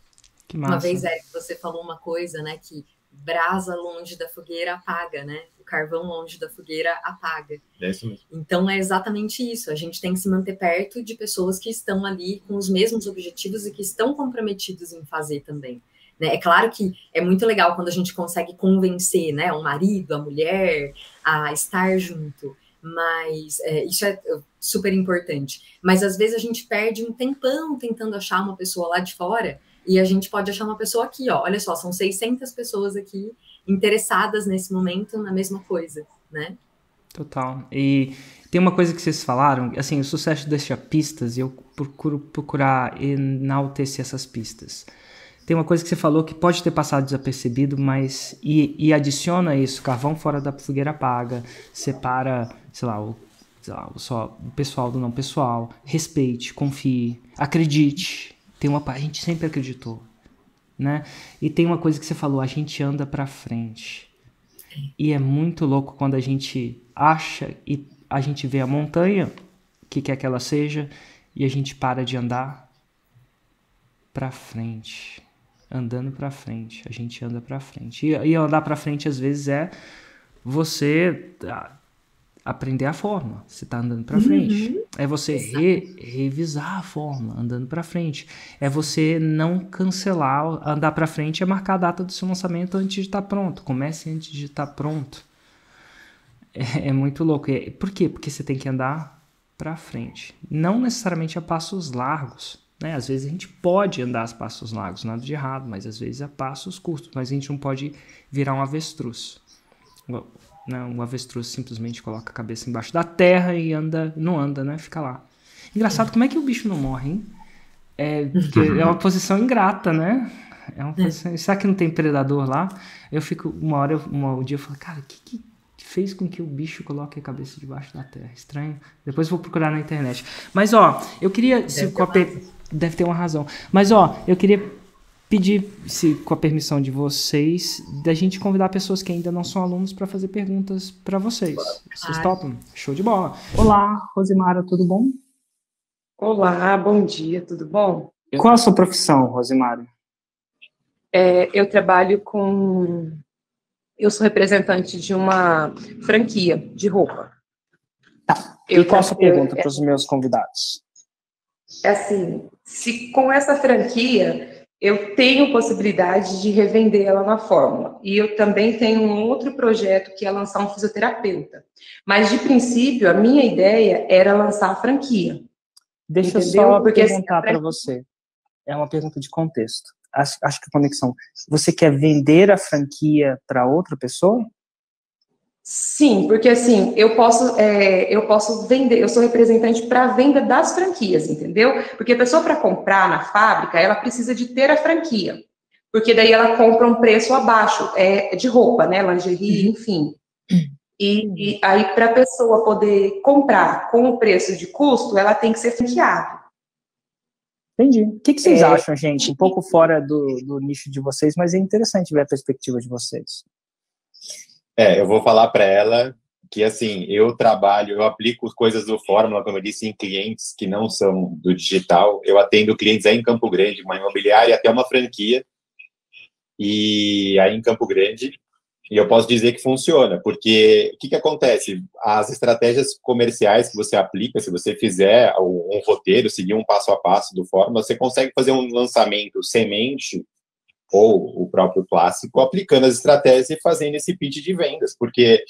Que massa. Uma vez, você falou uma coisa, né, que brasa longe da fogueira apaga, né? O carvão longe da fogueira apaga. É isso mesmo. Então, é exatamente isso. A gente tem que se manter perto de pessoas que estão ali com os mesmos objetivos e que estão comprometidos em fazer também. Né? É claro que é muito legal quando a gente consegue convencer, né, o marido, a mulher, a estar junto. Mas isso é super importante. Mas, às vezes, a gente perde um tempão tentando achar uma pessoa lá de fora e a gente pode achar uma pessoa aqui, ó. Olha só, são 600 pessoas aqui interessadas nesse momento na mesma coisa, né? Total. E tem uma coisa que vocês falaram, assim, o sucesso deixa pistas e eu procuro procurar enaltecer essas pistas. Tem uma coisa que você falou que pode ter passado desapercebido, mas e adiciona isso, carvão fora da fogueira apaga, separa, sei lá, o pessoal do não pessoal, respeite, confie, acredite. A gente sempre acreditou, né? E tem uma coisa que você falou, a gente anda pra frente. E é muito louco quando a gente acha e a gente vê a montanha, que quer que ela seja, e a gente para de andar pra frente. Andando pra frente, a gente anda pra frente. E andar pra frente, às vezes, é você aprender a fórmula. Você tá andando pra frente. É você revisar a fórmula, andando pra frente. É você não cancelar. Andar pra frente é marcar a data do seu lançamento antes de estar pronto. Comece antes de estar pronto. É muito louco. Por quê? Porque você tem que andar pra frente. Não necessariamente a passos largos. Né? Às vezes a gente pode andar a passos largos, nada de errado, mas às vezes a passos curtos, mas a gente não pode virar um avestruz. Um avestruz simplesmente coloca a cabeça embaixo da terra e não anda, né? Fica lá. Engraçado, como é que o bicho não morre, hein? Porque é uma posição ingrata, né? Será que não tem predador lá? Eu fico, um dia eu falo, cara, o que fez com que o bicho coloque a cabeça debaixo da terra? Estranho. Depois eu vou procurar na internet. Mas, eu queria... Deve ter uma razão. Mas, eu queria pedir, com a permissão de vocês, da gente convidar pessoas que ainda não são alunos para fazer perguntas para vocês. Vocês topam? Show de bola. Olá, Rosimara, tudo bom? Olá, bom dia, tudo bom? Qual a sua profissão, Rosimara? Eu trabalho eu sou representante de uma franquia de roupa. Tá. E qual a sua pergunta para os meus convidados? Assim, se com essa franquia eu tenho possibilidade de revender ela na Fórmula. E eu também tenho um outro projeto que é lançar um fisioterapeuta. Mas, de princípio, a minha ideia era lançar a franquia. Deixa eu só perguntar para você. É uma pergunta de contexto. Acho que a conexão. Você quer vender a franquia para outra pessoa? Sim, porque assim, eu posso vender, eu sou representante para a venda das franquias, entendeu? Porque a pessoa para comprar na fábrica, ela precisa de ter a franquia, porque daí ela compra um preço abaixo, de roupa, né, lingerie, enfim. E aí, para a pessoa poder comprar com o preço de custo, ela tem que ser franqueada. Entendi. O que vocês acham, gente? Um pouco fora do nicho de vocês, mas é interessante ver a perspectiva de vocês. Eu vou falar para ela que, assim, eu aplico coisas do Fórmula, como eu disse, em clientes que não são do digital. Eu atendo clientes aí em Campo Grande, uma imobiliária, até uma franquia, e aí em Campo Grande, e eu posso dizer que funciona, porque o que acontece? As estratégias comerciais que você aplica, se você fizer um roteiro, seguir um passo a passo do Fórmula, você consegue fazer um lançamento semente ou o próprio clássico, aplicando as estratégias e fazendo esse pitch de vendas, porque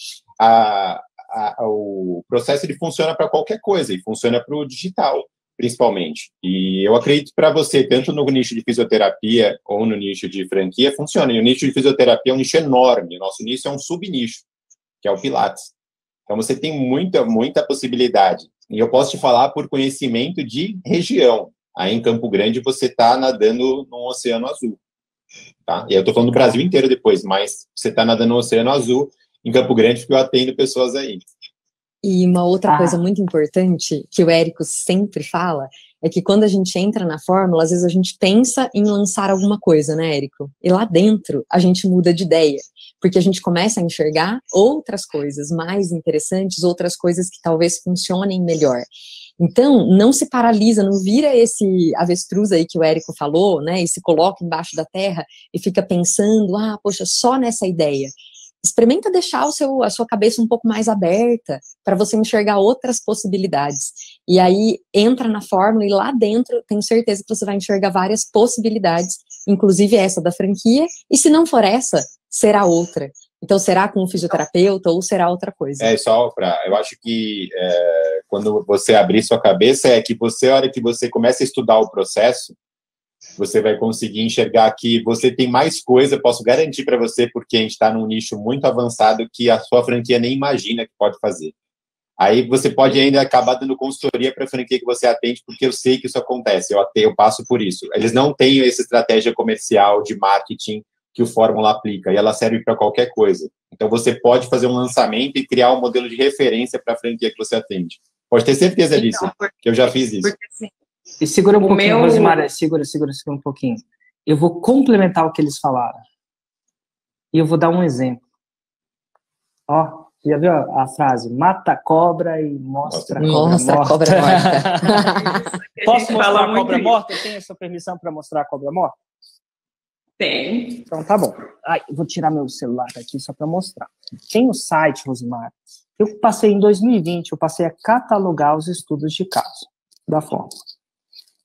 o processo ele funciona para qualquer coisa, e funciona para o digital, principalmente. E eu acredito para você, tanto no nicho de fisioterapia ou no nicho de franquia, funciona. E o nicho de fisioterapia é um nicho enorme, o nosso nicho é um subnicho, que é o Pilates. Então, você tem muita possibilidade. E eu posso te falar por conhecimento de região. Aí, em Campo Grande, você está nadando no Oceano Azul. Tá? E aí eu estou falando do Brasil inteiro depois, mas você está nadando no Oceano Azul em Campo Grande, porque eu atendo pessoas aí. E uma outra coisa muito importante que o Érico sempre fala é que quando a gente entra na fórmula, às vezes a gente pensa em lançar alguma coisa, né, Érico? E lá dentro a gente muda de ideia, porque a gente começa a enxergar outras coisas mais interessantes, outras coisas que talvez funcionem melhor. Então, não se paralisa, não vira esse avestruz aí que o Érico falou, né, e se coloca embaixo da terra e fica pensando, poxa, só nessa ideia. Experimenta deixar a sua cabeça um pouco mais aberta para você enxergar outras possibilidades. E aí entra na fórmula e lá dentro tenho certeza que você vai enxergar várias possibilidades, inclusive essa da franquia, e se não for essa, será outra. Então será com um fisioterapeuta ou será outra coisa. Eu acho que quando você abrir sua cabeça, a hora que você começa a estudar o processo, você vai conseguir enxergar que você tem mais coisa, posso garantir para você, porque a gente está num nicho muito avançado que a sua franquia nem imagina que pode fazer. Aí você pode ainda acabar dando consultoria para a franquia que você atende, porque eu sei que isso acontece, eu passo por isso. Eles não têm essa estratégia comercial de marketing que o Fórmula aplica, e ela serve para qualquer coisa. Então você pode fazer um lançamento e criar um modelo de referência para a franquia que você atende. Pode ter certeza disso, que eu já fiz isso. Porque, assim, e segura um pouquinho, Rosimara, segura um pouquinho. Eu vou complementar o que eles falaram. E eu vou dar um exemplo. Ó, já viu a frase? Mata a cobra e mostra a cobra morta. Posso mostrar a cobra morta? Eu tenho a sua permissão para mostrar a cobra morta? Tem. Então tá bom. Eu vou tirar meu celular aqui só para mostrar. Tem o site, Rosimara. Eu passei em 2020, eu passei a catalogar os estudos de caso da fórmula.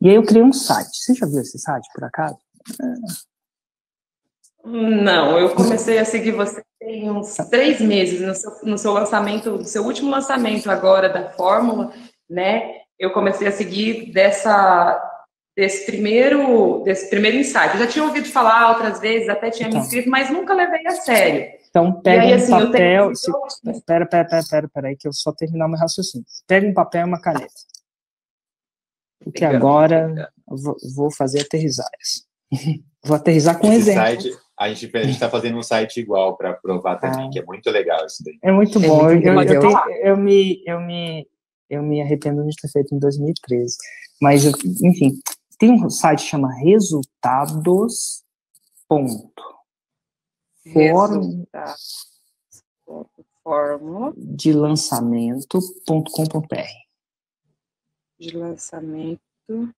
E aí eu criei um site. Você já viu esse site, por acaso? Não, eu comecei a seguir você tem uns 3 meses no seu lançamento, no seu último lançamento agora da fórmula, né? Eu comecei a seguir desse primeiro insight. Eu já tinha ouvido falar outras vezes, até tinha me inscrito, mas nunca levei a sério. Então pega um papel. Espera aí, que eu só terminar meu raciocínio. Pega um papel e uma caneta. Porque agora vou fazer aterrissagens. Vou aterrissar com um exemplo. Site, a gente está fazendo um site igual para provar também, que é muito legal isso daí. É muito bom. Eu me arrependo de ter feito em 2013. Mas, enfim, tem um site que chama Resultados. Fórmula de lançamento.com.br. De lançamento.com.br.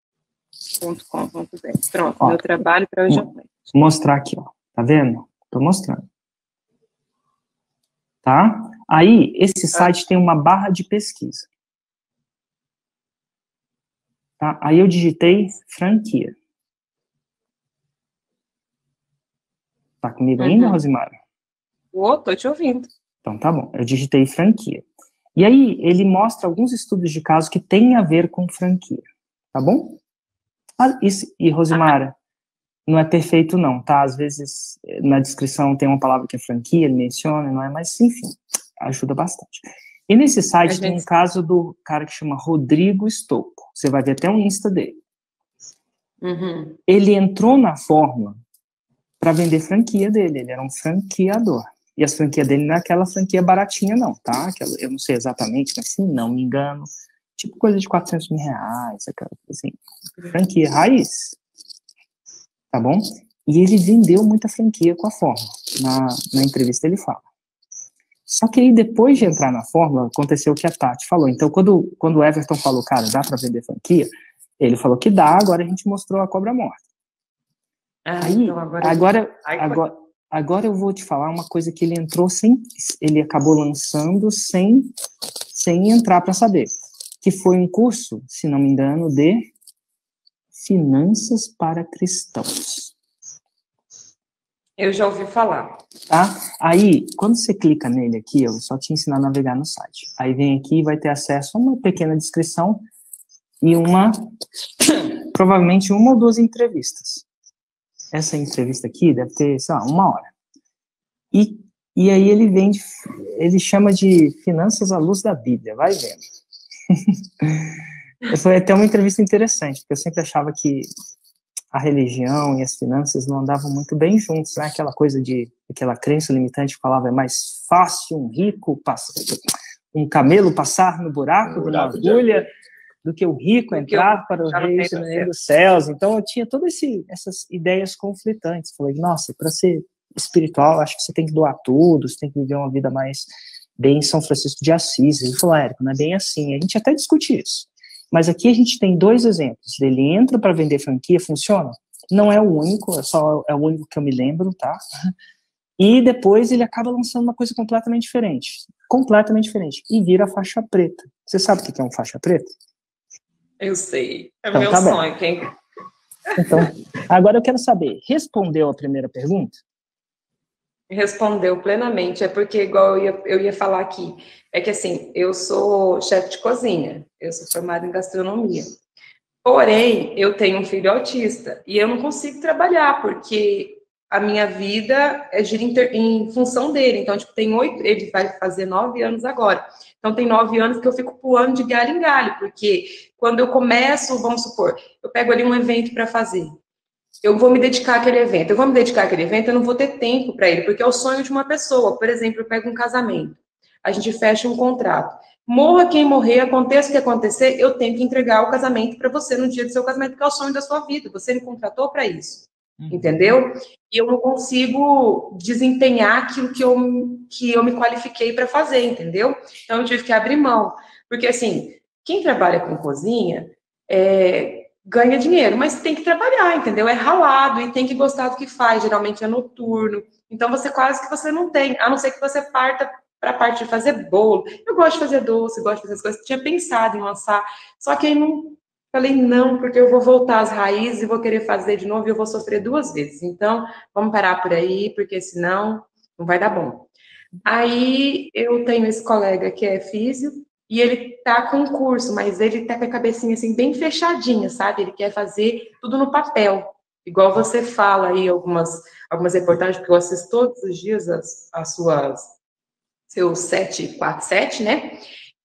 Pronto, meu trabalho para hoje à noite. Vou mostrar aqui, ó. Tá vendo? Tô mostrando. Tá? Aí, esse site tem uma barra de pesquisa. Tá? Aí eu digitei franquia. Tá comigo ainda, Rosimara? Tô te ouvindo. Então tá bom, eu digitei franquia. E aí ele mostra alguns estudos de caso que têm a ver com franquia. Tá bom? E Rosimara, não é perfeito não, tá? Às vezes na descrição tem uma palavra que é franquia, ele menciona, não é? Mas enfim, ajuda bastante. E nesse site tem um caso do cara que chama Rodrigo Stocco. Você vai ver até o Insta dele. Ele entrou na fórmula para vender franquia dele. Ele era um franqueador. E as franquias dele não é aquela franquia baratinha, não, tá? Aquela, eu não sei exatamente, mas se não me engano, tipo coisa de 400 mil reais, aquela assim. Franquia raiz. Tá bom? E ele vendeu muita franquia com a fórmula. Na entrevista ele fala. Só que aí, depois de entrar na fórmula, aconteceu o que a Tati falou. Então, quando o Everton falou, cara, dá para vender franquia? Ele falou que dá, agora a gente mostrou a cobra morta. Aí, então agora eu vou te falar uma coisa que ele entrou ele acabou lançando sem entrar para saber. Que foi um curso, se não me engano, de Finanças para Cristãos. Eu já ouvi falar. Tá? Aí, quando você clica nele aqui, eu só te ensinar a navegar no site. Aí vem aqui e vai ter acesso a uma pequena descrição e provavelmente uma ou duas entrevistas. Essa entrevista aqui deve ter, sei lá, 1 hora. E E aí ele chama de finanças à luz da Bíblia, vai vendo. Foi até uma entrevista interessante, porque eu sempre achava que a religião e as finanças não andavam muito bem juntos, né? Aquela crença limitante que falava é mais fácil um camelo passar no buraco de uma agulha do que o rico entrar para o reino dos céus. Então eu tinha todas essas ideias conflitantes. Falei, nossa, para ser espiritual, acho que você tem que doar tudo, você tem que viver uma vida mais bem em São Francisco de Assis. Ele falou, Érico, não é bem assim. A gente até discute isso. Mas aqui a gente tem 2 exemplos. Ele entra para vender franquia, funciona? Não é o único, é o único que eu me lembro, tá? E depois ele acaba lançando uma coisa completamente diferente. E vira faixa preta. Você sabe o que é um faixa preta? Eu sei. É então, meu sonho. Então, agora eu quero saber, respondeu a primeira pergunta? Respondeu plenamente, é porque, igual eu ia falar aqui, é que assim, eu sou chefe de cozinha, eu sou formada em gastronomia, porém, eu tenho um filho autista, e eu não consigo trabalhar, porque a minha vida gira em função dele, então, tipo, ele vai fazer 9 anos agora, então tem 9 anos que eu fico pulando de galho em galho, porque quando eu começo, vamos supor, eu pego ali um evento para fazer, eu vou me dedicar àquele evento. Eu não vou ter tempo para ele, porque é o sonho de uma pessoa. Por exemplo, eu pego um casamento, a gente fecha um contrato. Morra quem morrer, aconteça o que acontecer, eu tenho que entregar o casamento para você no dia do seu casamento, porque é o sonho da sua vida. Você me contratou para isso, entendeu? E eu não consigo desempenhar aquilo que eu me qualifiquei para fazer, entendeu? Então, eu tive que abrir mão. Porque, assim, quem trabalha com cozinha ganha dinheiro, mas tem que trabalhar, entendeu? É ralado e tem que gostar do que faz, geralmente é noturno. Então, você não tem, a não ser que você parta para a parte de fazer bolo. Eu gosto de fazer doce, gosto de fazer as coisas. Tinha pensado em lançar, só que aí não falei não, porque eu vou voltar às raízes e vou querer fazer de novo e eu vou sofrer 2 vezes. Então, vamos parar por aí, porque senão não vai dar bom. Aí eu tenho esse colega que é físio, e ele tá com um curso, mas ele tá com a cabecinha assim bem fechadinha, sabe? Ele quer fazer tudo no papel. Igual você fala aí algumas reportagens, porque eu assisto todos os dias seus 747, né?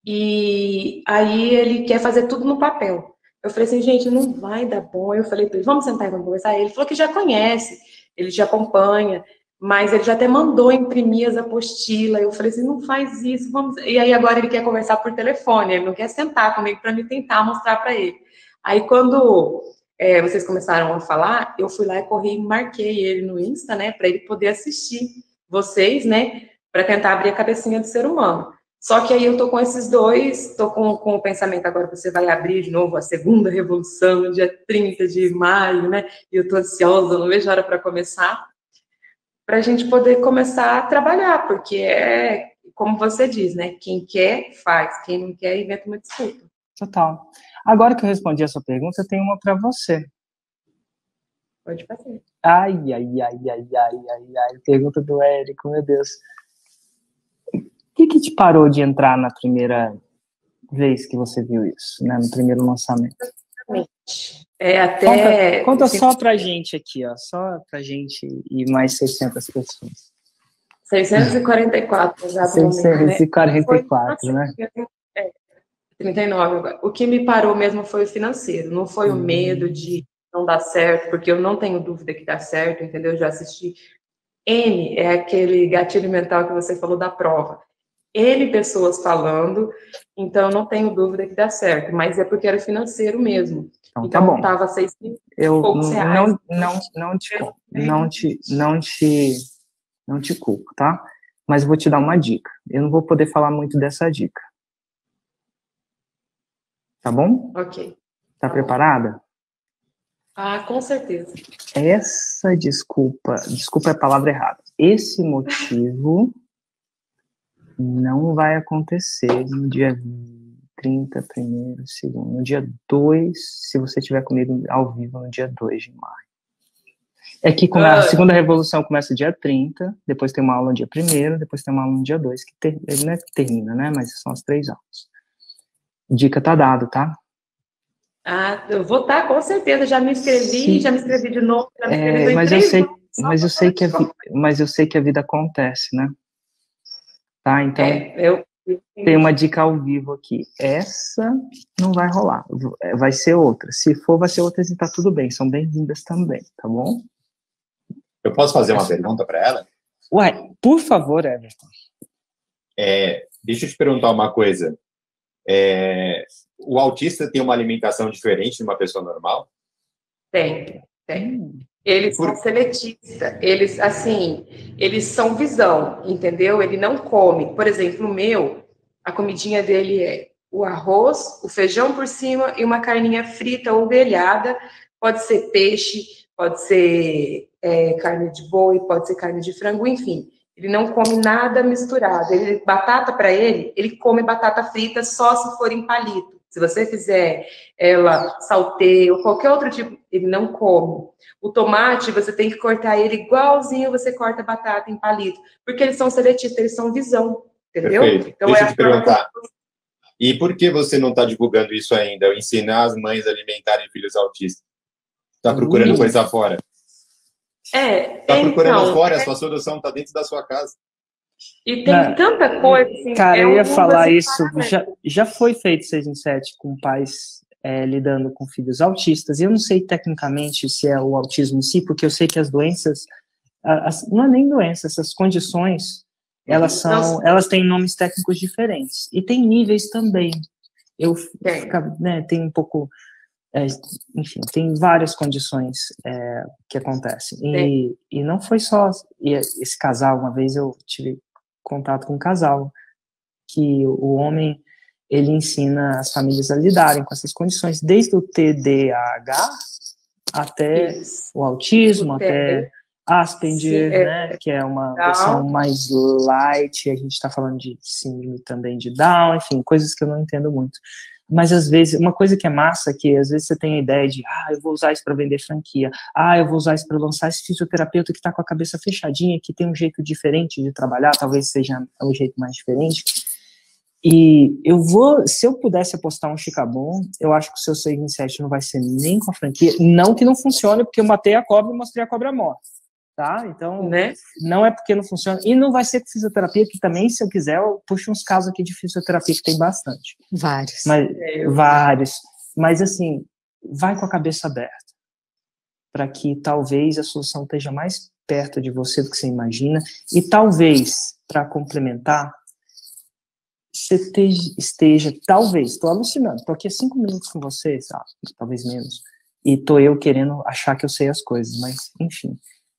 E aí ele quer fazer tudo no papel. Eu falei assim, gente, não vai dar bom. Eu falei para ele, vamos sentar e vamos conversar. Ele falou que já conhece, ele já acompanha, mas ele já até mandou imprimir as apostilas. Eu falei assim, não faz isso, vamos. E aí agora ele quer conversar por telefone, ele não quer sentar comigo para me tentar mostrar para ele. Aí quando vocês começaram a falar, eu fui lá e corri e marquei ele no Insta, né, para ele poder assistir vocês, né, para tentar abrir a cabecinha do ser humano. Só que aí eu tô com esses 2, tô com o pensamento agora, você vai abrir de novo a segunda revolução, no dia 30 de maio, né, e eu tô ansiosa, não vejo a hora para começar, para a gente poder começar a trabalhar, porque como você diz, né? Quem quer, faz. Quem não quer, inventa uma desculpa. Total. Agora que eu respondi a sua pergunta, eu tenho uma para você. Pode fazer. Ai. Pergunta do Érico, meu Deus. O que te parou de entrar na primeira vez que você viu isso, né? No primeiro lançamento? Até... Conta só pra gente aqui, ó. Só pra gente e mais 600 pessoas. 644, exatamente. 644, né? 39 agora. O que me parou mesmo foi o financeiro. Não foi o medo de não dar certo, porque eu não tenho dúvida que dá certo, entendeu? Eu já assisti N, é aquele gatilho mental que você falou da prova. N pessoas falando, então eu não tenho dúvida que dá certo, mas é porque era financeiro mesmo. Então tá bom. Tava 600 eu poucos reais. Não te culpo, tá? Mas vou te dar uma dica. Eu não vou poder falar muito dessa dica. Tá bom? Ok. Tá preparada? Ah, com certeza. Essa desculpa é a palavra errada. Esse motivo não vai acontecer no dia 30, primeiro, segundo. No dia 2, se você estiver comigo ao vivo, no dia 2 de maio. É que a segunda revolução começa dia 30, depois tem uma aula no dia 1º, depois tem uma aula no dia 2, ele não é que termina, né? Mas são as 3 aulas. Dica tá dado, tá? Ah, eu vou estar, com certeza. Já me inscrevi, já me inscrevi de novo, já me inscrevi mas eu sei que a vida acontece, né? tá? Então, tem uma dica ao vivo aqui. Essa não vai rolar, vai ser outra. Se for, vai ser outra e tá tudo bem. São bem-vindas também, tá bom? Eu posso fazer uma pergunta para ela? Ué, por favor, Everton. Deixa eu te perguntar uma coisa. O autista tem uma alimentação diferente de uma pessoa normal? Tem. Eles são seletistas, eles são visão, entendeu? Ele não come. Por exemplo, o meu, a comidinha dele é o arroz, o feijão por cima e uma carninha frita ou grelhada. Pode ser peixe, pode ser carne de boi, pode ser carne de frango, enfim. Ele não come nada misturado. Batata para ele come batata frita só se for em palito. Se você fizer ela salteio ou qualquer outro tipo, ele não come. O tomate, você tem que cortar ele igualzinho você corta batata em palito. Porque eles são seletistas, eles são visão. Entendeu? Perfeito. Então, deixa eu te perguntar. E por que você não está divulgando isso ainda? Ensinar as mães a alimentarem filhos autistas? Está procurando coisa fora? Está procurando fora, a sua solução está dentro da sua casa. E tem tanta coisa. Assim, cara, eu ia falar isso. Já foi feito 6 em 7 com pais lidando com filhos autistas. Eu não sei tecnicamente se é o autismo em si, porque eu sei que as doenças, não é nem doença, essas condições, elas têm nomes técnicos diferentes. E tem níveis também. Tem um pouco... enfim, tem várias condições que acontecem. E não foi só esse casal. Uma vez eu tive contato com um casal que o homem, ele ensina as famílias a lidarem com essas condições, desde o TDAH até o autismo, até Asperger, né, que é uma versão mais light. A gente está falando de síndrome também de Down, enfim, coisas que eu não entendo muito. Mas, às vezes, uma coisa que é massa, que às vezes você tem a ideia de, eu vou usar isso para vender franquia, eu vou usar isso para lançar esse fisioterapeuta que está com a cabeça fechadinha, que tem um jeito diferente de trabalhar, talvez seja um jeito mais diferente. E se eu pudesse apostar um Chicabon, eu acho que o seu 6 em 7 não vai ser nem com a franquia, não que não funcione, porque eu matei a cobra e mostrei a cobra morta. Tá? Então, não é porque não funciona. E não vai ser com fisioterapia, que também, se eu quiser, eu puxo uns casos aqui de fisioterapia que tem bastante. Vários. Mas, assim, vai com a cabeça aberta. Para que talvez a solução esteja mais perto de você do que você imagina. E talvez, para complementar, você esteja, talvez, estou alucinando, estou aqui há 5 minutos com você, sabe? Talvez menos. E estou eu querendo achar que eu sei as coisas, mas, enfim.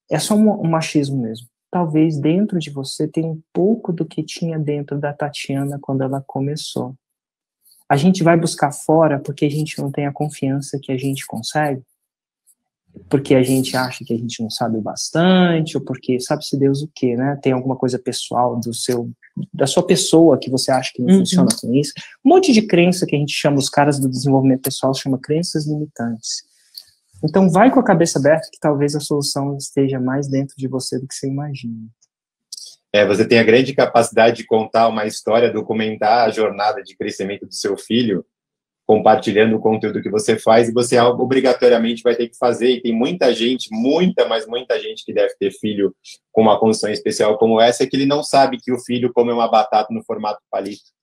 É só um machismo mesmo. Talvez dentro de você tenha um pouco do que tinha dentro da Tatiana quando ela começou. A gente vai buscar fora porque a gente não tem a confiança que a gente consegue, porque a gente acha que a gente não sabe o bastante, ou porque sabe-se Deus o quê, né? Tem alguma coisa pessoal da sua pessoa que você acha que não funciona com isso. Um monte de crença que a gente chama, os caras do desenvolvimento pessoal, chama crenças limitantes. Então, vai com a cabeça aberta que talvez a solução esteja mais dentro de você do que você imagina. Você tem a grande capacidade de contar uma história, documentar a jornada de crescimento do seu filho, compartilhando o conteúdo que você faz, e você obrigatoriamente vai ter que fazer. E tem muita gente, mas muita gente que deve ter filho com uma condição especial como essa, que ele não sabe que o filho come uma batata no formato palito.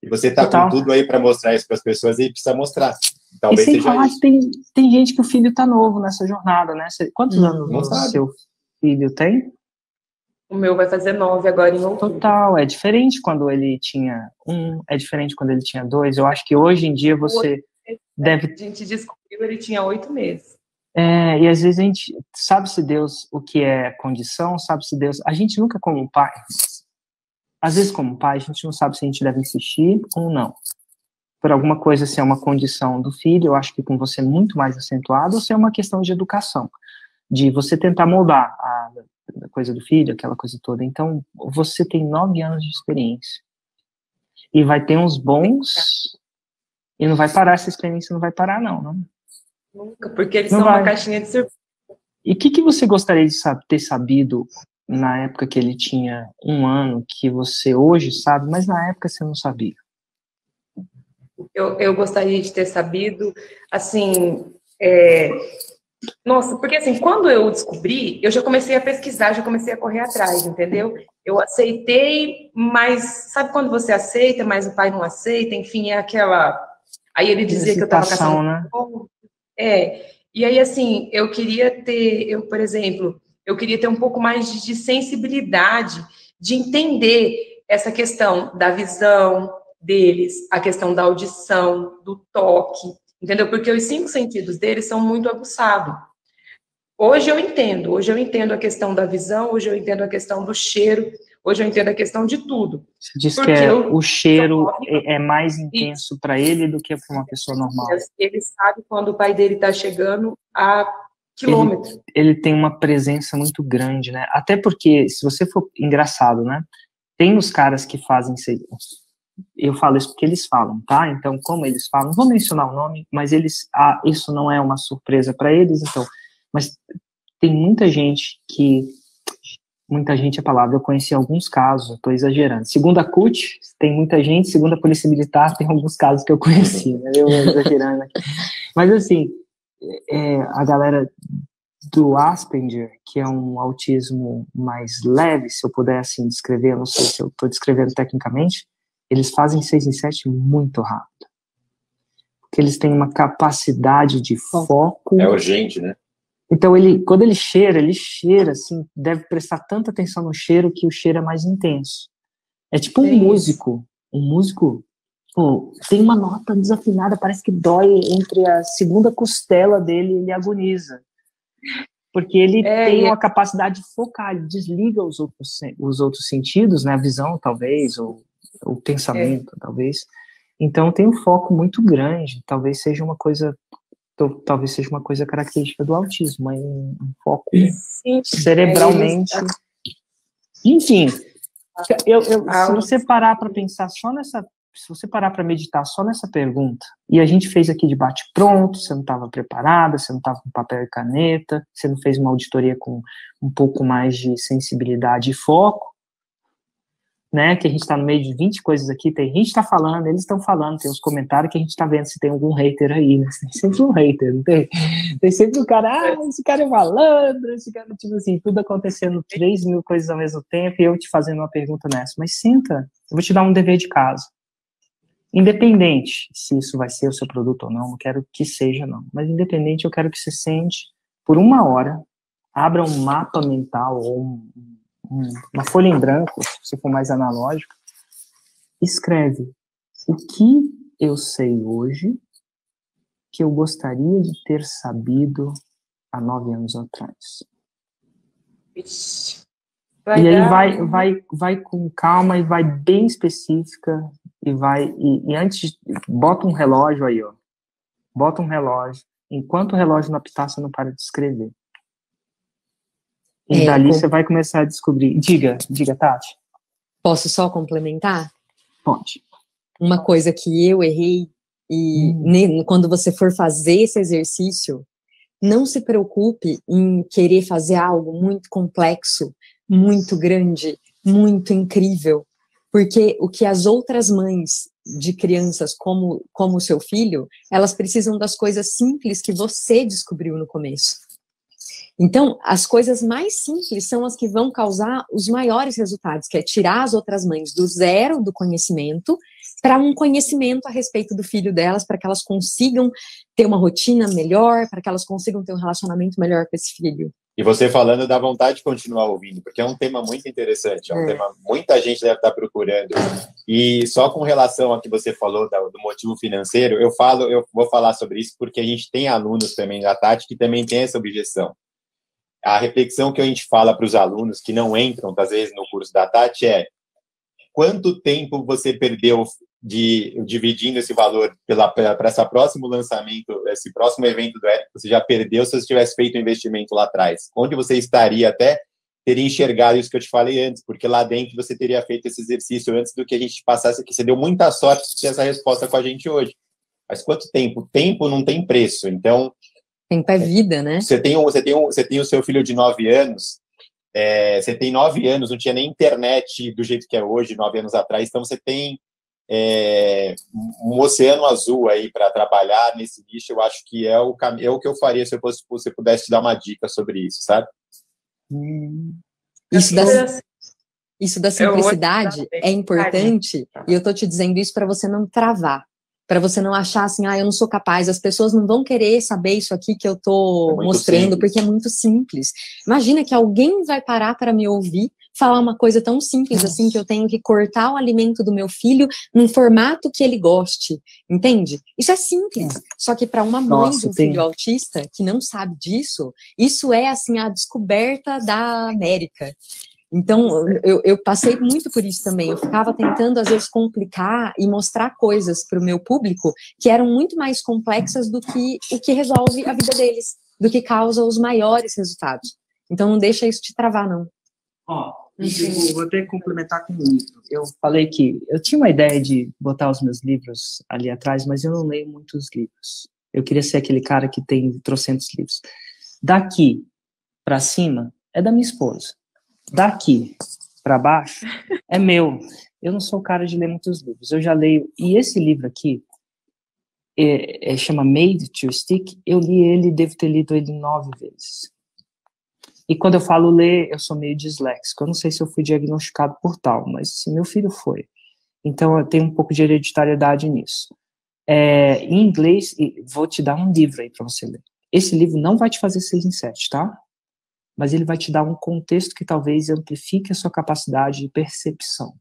E você está com tudo aí para mostrar isso para as pessoas e precisa mostrar. Talvez e sem seja falar isso. que tem gente que o filho tá novo nessa jornada, né? Quantos anos o seu filho tem? O meu vai fazer 9 agora em outubro. Total, é diferente quando ele tinha 1, é diferente quando ele tinha 2. Eu acho que hoje em dia você deve... A gente descobriu, ele tinha 8 meses. E às vezes a gente sabe-se Deus o que é condição, sabe-se Deus... A gente nunca, como pai, às vezes como pai, a gente não sabe se a gente deve insistir ou não. Por alguma coisa, se é uma condição do filho, eu acho que com você é muito mais acentuado, ou se é uma questão de educação, de você tentar moldar a coisa do filho, aquela coisa toda. Então, você tem 9 anos de experiência. E vai ter uns bons, e não vai parar, essa experiência não vai parar, não. Nunca, porque eles são uma caixinha de surpresa. E o que você gostaria de ter sabido na época que ele tinha 1 ano, que você hoje sabe, mas na época você não sabia? Eu gostaria de ter sabido, assim, Nossa, porque assim, quando eu descobri, eu já comecei a pesquisar, já comecei a correr atrás, entendeu? Eu aceitei, mas sabe quando você aceita, mas o pai não aceita, enfim, é aquela... Aí ele dizia que eu estava caçando... né? E aí assim, eu queria ter, por exemplo, eu queria ter um pouco mais de sensibilidade, de entender essa questão da visão deles, a questão da audição, do toque, entendeu? Porque os 5 sentidos deles são muito aguçados. Hoje eu entendo a questão da visão, hoje eu entendo a questão do cheiro, hoje eu entendo a questão de tudo. Você diz que o cheiro é mais intenso para ele do que para uma pessoa normal. Ele sabe quando o pai dele está chegando a quilômetros. Ele tem uma presença muito grande, né? Até porque, se você for engraçado, né? Tem os caras que fazem isso. Eu falo isso porque eles falam, tá? Então, como eles falam, não vou mencionar o nome, mas isso não é uma surpresa para eles, então. Mas tem muita gente é a palavra, eu conheci alguns casos, estou exagerando. Segundo a CUT, tem muita gente, segundo a Polícia Militar, tem alguns casos que eu conheci, né? Eu exagerando aqui. Mas assim, a galera do Asperger, que é um autismo mais leve, se eu puder assim descrever, eu não sei se eu estou descrevendo tecnicamente, eles fazem 6 em 7 muito rápido. Porque eles têm uma capacidade de foco. É urgente, né? Então, quando ele cheira, assim, deve prestar tanta atenção no cheiro que o cheiro é mais intenso. É tipo um músico. Um músico, pô, tem uma nota desafinada, parece que dói entre a segunda costela dele e ele agoniza. Porque ele tem uma capacidade de focar, ele desliga os outros sentidos, né? A visão, talvez, ou o pensamento, talvez. Então, tem um foco muito grande. Talvez seja uma coisa característica do autismo, um foco cerebralmente. Enfim, se você parar para pensar se você parar para meditar só nessa pergunta, e a gente fez aqui de bate-pronto, você não estava preparada, você não estava com papel e caneta, você não fez uma auditoria com um pouco mais de sensibilidade e foco, né, que a gente está no meio de 20 coisas aqui, tem gente está falando, eles estão falando, tem os comentários que a gente está vendo se tem algum hater aí, né, tem sempre um hater, não tem? Tem sempre um cara, esse cara é malandro, esse cara, tipo assim, tudo acontecendo 3.000 coisas ao mesmo tempo, e eu te fazendo uma pergunta nessa, mas senta, eu vou te dar um dever de casa, independente se isso vai ser o seu produto ou não quero que seja não, mas independente, eu quero que você sente por 1 hora, abra um mapa mental, ou uma folha em branco, se for mais analógico, escreve o que eu sei hoje que eu gostaria de ter sabido há 9 anos atrás. E aí vai com calma e vai bem específica e antes, bota um relógio aí, ó. Bota um relógio. Enquanto o relógio não apitar, você não para de escrever. E dali você vai começar a descobrir. Diga, Tati. Posso só complementar? Pode. Uma coisa que eu errei, e quando você for fazer esse exercício, não se preocupe em querer fazer algo muito complexo, muito grande, muito incrível, porque o que as outras mães de crianças como o seu filho, elas precisam das coisas simples que você descobriu no começo. Então, as coisas mais simples são as que vão causar os maiores resultados, que é tirar as outras mães do zero do conhecimento para um conhecimento a respeito do filho delas, para que elas consigam ter uma rotina melhor, para que elas consigam ter um relacionamento melhor com esse filho. E você falando dá vontade de continuar ouvindo, porque é um tema muito interessante, é um tema muita gente deve estar procurando. E só com relação ao que você falou do motivo financeiro, eu vou falar sobre isso porque a gente tem alunos também da Tati que também tem essa objeção. A reflexão que a gente fala para os alunos que não entram, às vezes, no curso da Tati é quanto tempo você perdeu dividindo esse valor para esse próximo lançamento, esse próximo evento do Érico, você já perdeu se você tivesse feito o investimento lá atrás? Onde você estaria até teria enxergado isso que eu te falei antes, porque lá dentro você teria feito esse exercício antes do que a gente passasse aqui. Você deu muita sorte de ter essa resposta com a gente hoje. Mas quanto tempo? Tempo não tem preço, então... Tempo é vida, né? Você tem o seu filho de 9 anos, você tem 9 anos, não tinha nem internet do jeito que é hoje, 9 anos atrás, então você tem um oceano azul aí para trabalhar nesse nicho, eu acho que é o que eu faria se você pudesse te dar uma dica sobre isso, sabe? Isso da simplicidade é importante, e eu tô te dizendo isso para você não travar, para você não achar assim, eu não sou capaz, as pessoas não vão querer saber isso aqui que eu tô mostrando, porque é muito simples. Imagina que alguém vai parar para me ouvir falar uma coisa tão simples assim, que eu tenho que cortar o alimento do meu filho num formato que ele goste, entende? Isso é simples, só que para uma mãe de um filho autista que não sabe disso, isso é assim a descoberta da América. Então, eu passei muito por isso também. Eu ficava tentando, às vezes, complicar e mostrar coisas para o meu público que eram muito mais complexas do que o que resolve a vida deles, do que causa os maiores resultados. Então, não deixa isso te travar, não. Eu vou até complementar com um livro. Eu falei que eu tinha uma ideia de botar os meus livros ali atrás, mas eu não leio muitos livros. Eu queria ser aquele cara que tem trocentos livros. Daqui para cima é da minha esposa. Daqui para baixo é meu. Eu não sou o cara de ler muitos livros. Eu já leio. E esse livro aqui chama Made to Stick. Eu li ele, devo ter lido ele 9 vezes. E quando eu falo ler, eu sou meio disléxico. Eu não sei se eu fui diagnosticado por tal, mas meu filho foi. Então eu tenho um pouco de hereditariedade nisso. Em inglês, vou te dar um livro aí para você ler. Esse livro não vai te fazer 6 em 7, tá? Mas ele vai te dar um contexto que talvez amplifique a sua capacidade de percepção.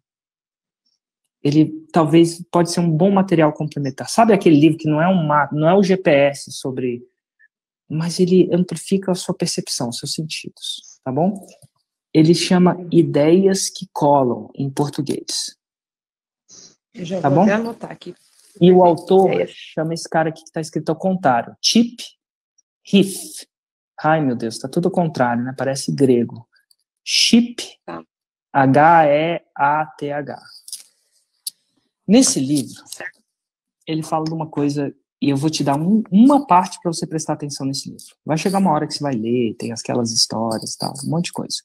Ele talvez pode ser um bom material complementar. Sabe aquele livro que não é o GPS sobre, mas ele amplifica a sua percepção, seus sentidos, tá bom? Ele chama Ideias que Colam, em português. Eu já tá vou bom? até anotar aqui. E o autor chama esse cara aqui que está escrito ao contrário, Chip Heath. Ai, meu Deus, tá tudo ao contrário, né? Parece grego. Chip, H-E-A-T-H. Nesse livro, ele fala de uma coisa, e eu vou te dar uma parte para você prestar atenção nesse livro. Vai chegar uma hora que você vai ler, tem aquelas histórias e tal, um monte de coisa.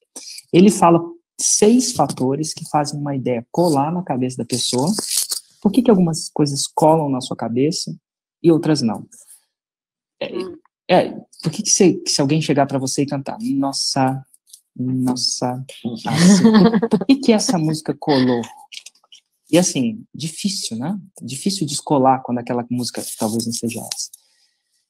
Ele fala 6 fatores que fazem uma ideia colar na cabeça da pessoa. Por que algumas coisas colam na sua cabeça e outras não? Por que se alguém chegar para você e cantar nossa, por que essa música colou? E assim, difícil, né? Difícil descolar quando aquela música talvez não seja essa.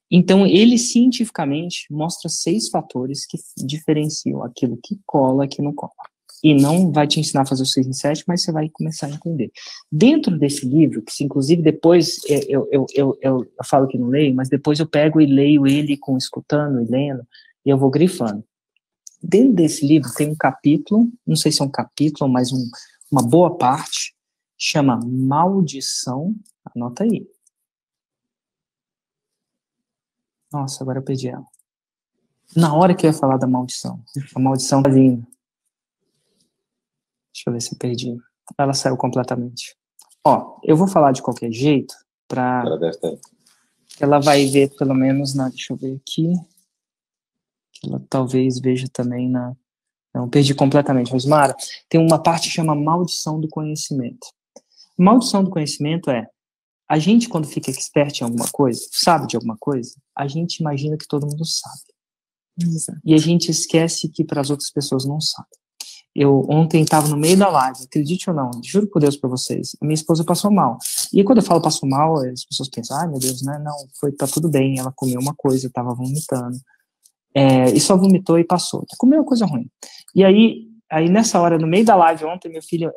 Então, ele cientificamente mostra 6 fatores que diferenciam aquilo que cola e que não cola. E não vai te ensinar a fazer o 6 em 7, mas você vai começar a entender. Dentro desse livro, que inclusive depois eu falo que não leio, mas depois eu pego e leio ele escutando e lendo, e eu vou grifando. Dentro desse livro tem um capítulo, não sei se é um capítulo, mas uma boa parte, chama Maldição. Anota aí. Nossa, agora eu perdi ela. Na hora que eu ia falar da maldição, a maldição tá vindo. Deixa eu ver se eu perdi. Ela saiu completamente. Eu vou falar de qualquer jeito para ela vai ver pelo menos deixa eu ver aqui. Ela talvez veja também não, perdi completamente. Rosmara, tem uma parte que chama Maldição do Conhecimento. Maldição do Conhecimento a gente quando fica expert em alguma coisa, sabe de alguma coisa, a gente imagina que todo mundo sabe. Exato. E a gente esquece que para as outras pessoas não sabe. Eu ontem estava no meio da live, acredite ou não, juro por Deus para vocês, a minha esposa passou mal. E quando eu falo passou mal, as pessoas pensam, ai meu Deus, né? Não, tá tudo bem, ela comeu uma coisa, estava vomitando. E só vomitou e passou. Comeu uma coisa ruim. E aí nessa hora, no meio da live ontem, meu filho,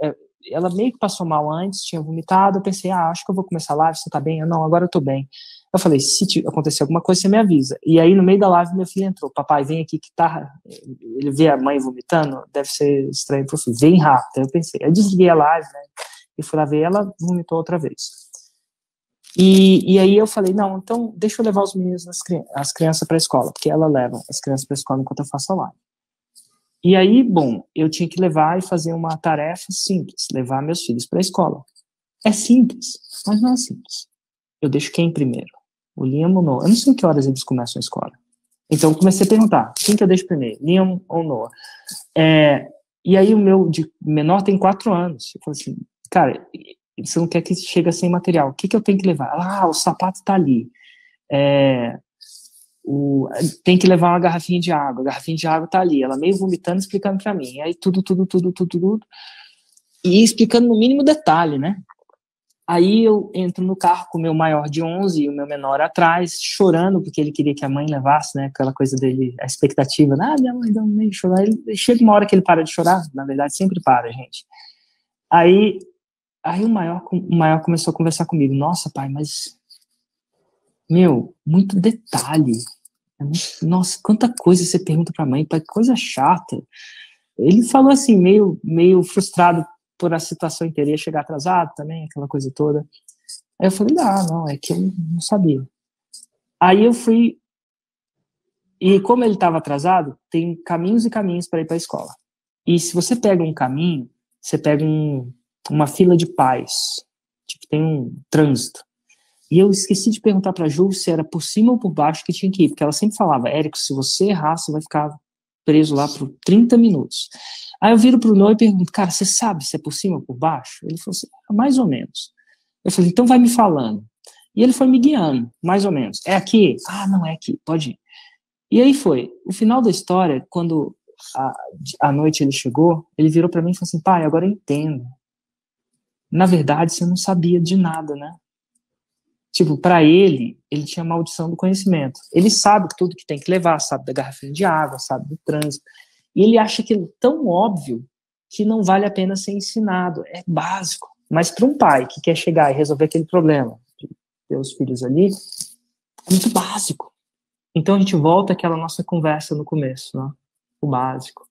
ela meio que passou mal antes, tinha vomitado, eu pensei, acho que eu vou começar a live, você tá bem? Não, agora eu tô bem. Eu falei, se acontecer alguma coisa, você me avisa. E aí, no meio da live, meu filho entrou. Papai, vem aqui que tá... Ele vê a mãe vomitando, deve ser estranho pro filho. Vem rápido. Eu pensei. Eu desliguei a live, né? E fui lá ver, ela vomitou outra vez. E aí eu falei, não, então deixa eu levar os meninos, as crianças pra escola, porque ela leva as crianças pra escola enquanto eu faço a live. E aí, bom, eu tinha que levar e fazer uma tarefa simples, levar meus filhos pra escola. É simples, mas não é simples. Eu deixo quem primeiro? O Liam ou Noah? Eu não sei que horas eles começam a escola. Então eu comecei a perguntar, quem que eu deixo primeiro? Liam ou Noah? E aí o meu de menor tem 4 anos. Eu falei assim, cara, você não quer que chegue sem material. O que eu tenho que levar? Ah, o sapato tá ali. Tem que levar uma garrafinha de água. A garrafinha de água tá ali. Ela meio vomitando, explicando para mim. Aí tudo. E explicando no mínimo detalhe, né? Aí eu entro no carro com o meu maior de 11 e o meu menor atrás, chorando, porque ele queria que a mãe levasse, né? Aquela coisa dele, a expectativa, minha mãe não nem chorar. Chega uma hora que ele para de chorar, na verdade sempre para, gente. Aí o maior começou a conversar comigo. Nossa, pai, mas... muito detalhe. Nossa, quanta coisa você pergunta pra mãe, pai, que coisa chata. Ele falou assim, meio frustrado por a situação inteira, ia chegar atrasado também, aquela coisa toda. Aí eu falei, não, é que eu não sabia. Aí eu fui, e como ele estava atrasado, tem caminhos e caminhos para ir para a escola. E se você pega um caminho, você pega uma fila de pais, tipo, tem um trânsito. E eu esqueci de perguntar para a Ju se era por cima ou por baixo que tinha que ir, porque ela sempre falava, Érico, se você errar, você vai ficar preso lá por 30 minutos. Aí eu viro pro Noah e pergunto, cara, você sabe se é por cima ou por baixo? Ele falou assim, mais ou menos. Eu falei, então vai me falando. E ele foi me guiando, mais ou menos. É aqui? Ah, não é aqui, pode ir. E aí foi. O final da história, quando à noite ele chegou, ele virou para mim e falou assim, pai, agora eu entendo. Na verdade, você não sabia de nada, né? Tipo, para ele tinha maldição do conhecimento. Ele sabe tudo que tem que levar, sabe da garrafinha de água, sabe do trânsito. E ele acha aquilo tão óbvio que não vale a pena ser ensinado. É básico. Mas para um pai que quer chegar e resolver aquele problema, de ter os filhos ali, é muito básico. Então a gente volta àquela nossa conversa no começo, né? O básico.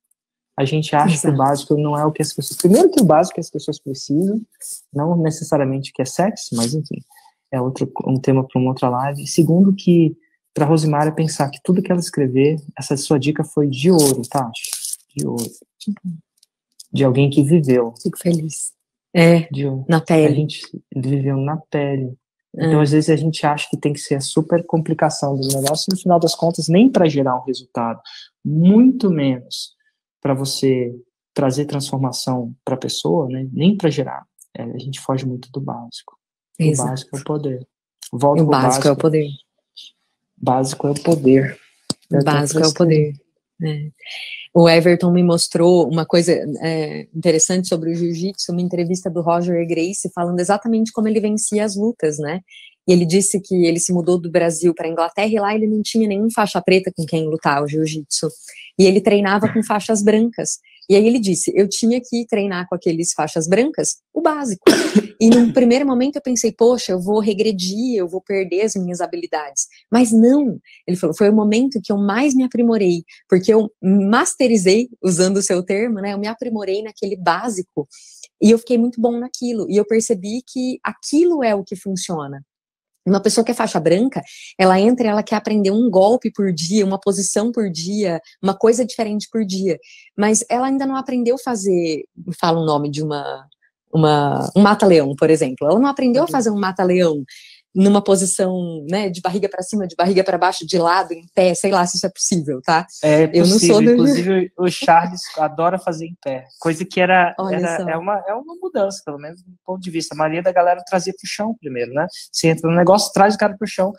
A gente acha que o básico não é o que as pessoas... Primeiro que o básico que as pessoas precisam, não necessariamente que é sexo, mas enfim, é um tema para uma outra live. Segundo que para Rosemary pensar que tudo que ela escrever, essa sua dica foi de ouro, tá? De ouro. De alguém que viveu. Fico feliz. Na pele. A gente viveu na pele. Então, às vezes, a gente acha que tem que ser a super complicação do negócio, e no final das contas, nem para gerar um resultado, muito menos para você trazer transformação para a pessoa, né? Nem para gerar. A gente foge muito do básico. Exato. O básico é o poder. O básico é o poder. Básico é o poder. O básico é o poder. O Everton me mostrou uma coisa interessante sobre o jiu-jitsu, uma entrevista do Roger Gracie falando exatamente como ele vencia as lutas, né? E ele disse que ele se mudou do Brasil para a Inglaterra e lá ele não tinha nenhum faixa preta com quem lutar o jiu-jitsu. E ele treinava com faixas brancas. E aí ele disse, eu tinha que treinar com aqueles faixas brancas, o básico. E num primeiro momento eu pensei, poxa, eu vou regredir, eu vou perder as minhas habilidades. Mas não, ele falou, foi o momento que eu mais me aprimorei, porque eu masterizei, usando o seu termo, né, eu me aprimorei naquele básico, e eu fiquei muito bom naquilo, e eu percebi que aquilo é o que funciona. Uma pessoa que é faixa branca, ela entra e ela quer aprender um golpe por dia, uma posição por dia, uma coisa diferente por dia. Mas ela ainda não aprendeu a fazer, fala o nome de um mata-leão, por exemplo. Ela não aprendeu a fazer um mata-leão numa posição, né, de barriga para cima, de barriga para baixo, de lado, em pé, sei lá se isso é possível, tá? É possível, eu não sou inclusive o Charles adora fazer em pé, coisa que é uma mudança, pelo menos do ponto de vista. A maioria da galera trazia pro chão primeiro, né? Você entra no negócio, traz o cara pro chão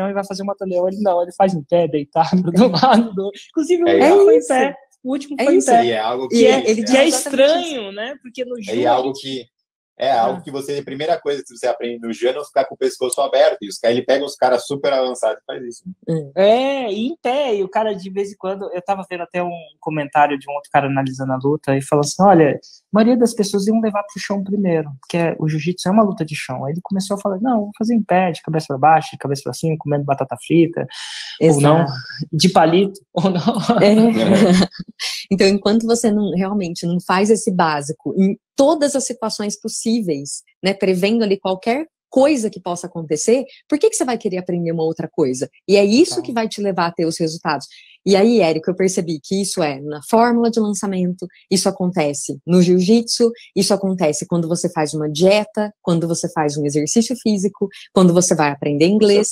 e vai fazer um mata-leão. Ele faz em pé, deitado, do lado do... Inclusive o último foi em pé. O último foi em pé. E é algo que é estranho, né? Porque no jogo... É algo que você, a primeira coisa que você aprende no Jano é ficar com o pescoço aberto. E ele pega os caras super avançados e faz isso. E em pé. E o cara, de vez em quando, eu tava vendo até um comentário de um outro cara analisando a luta e falou assim, olha, a maioria das pessoas iam levar pro chão primeiro, porque o jiu-jitsu é uma luta de chão. Aí ele começou a falar, não, vou fazer em pé, de cabeça para baixo, de cabeça para cima, comendo batata frita, ou não, de palito, ou não. Então, enquanto você realmente não faz esse básico em todas as situações possíveis, né, prevendo ali qualquer coisa que possa acontecer, por que você vai querer aprender uma outra coisa? E é isso que vai te levar a ter os resultados. E aí, Érico, eu percebi que isso é na fórmula de lançamento, isso acontece no jiu-jitsu, isso acontece quando você faz uma dieta, quando você faz um exercício físico, quando você vai aprender inglês,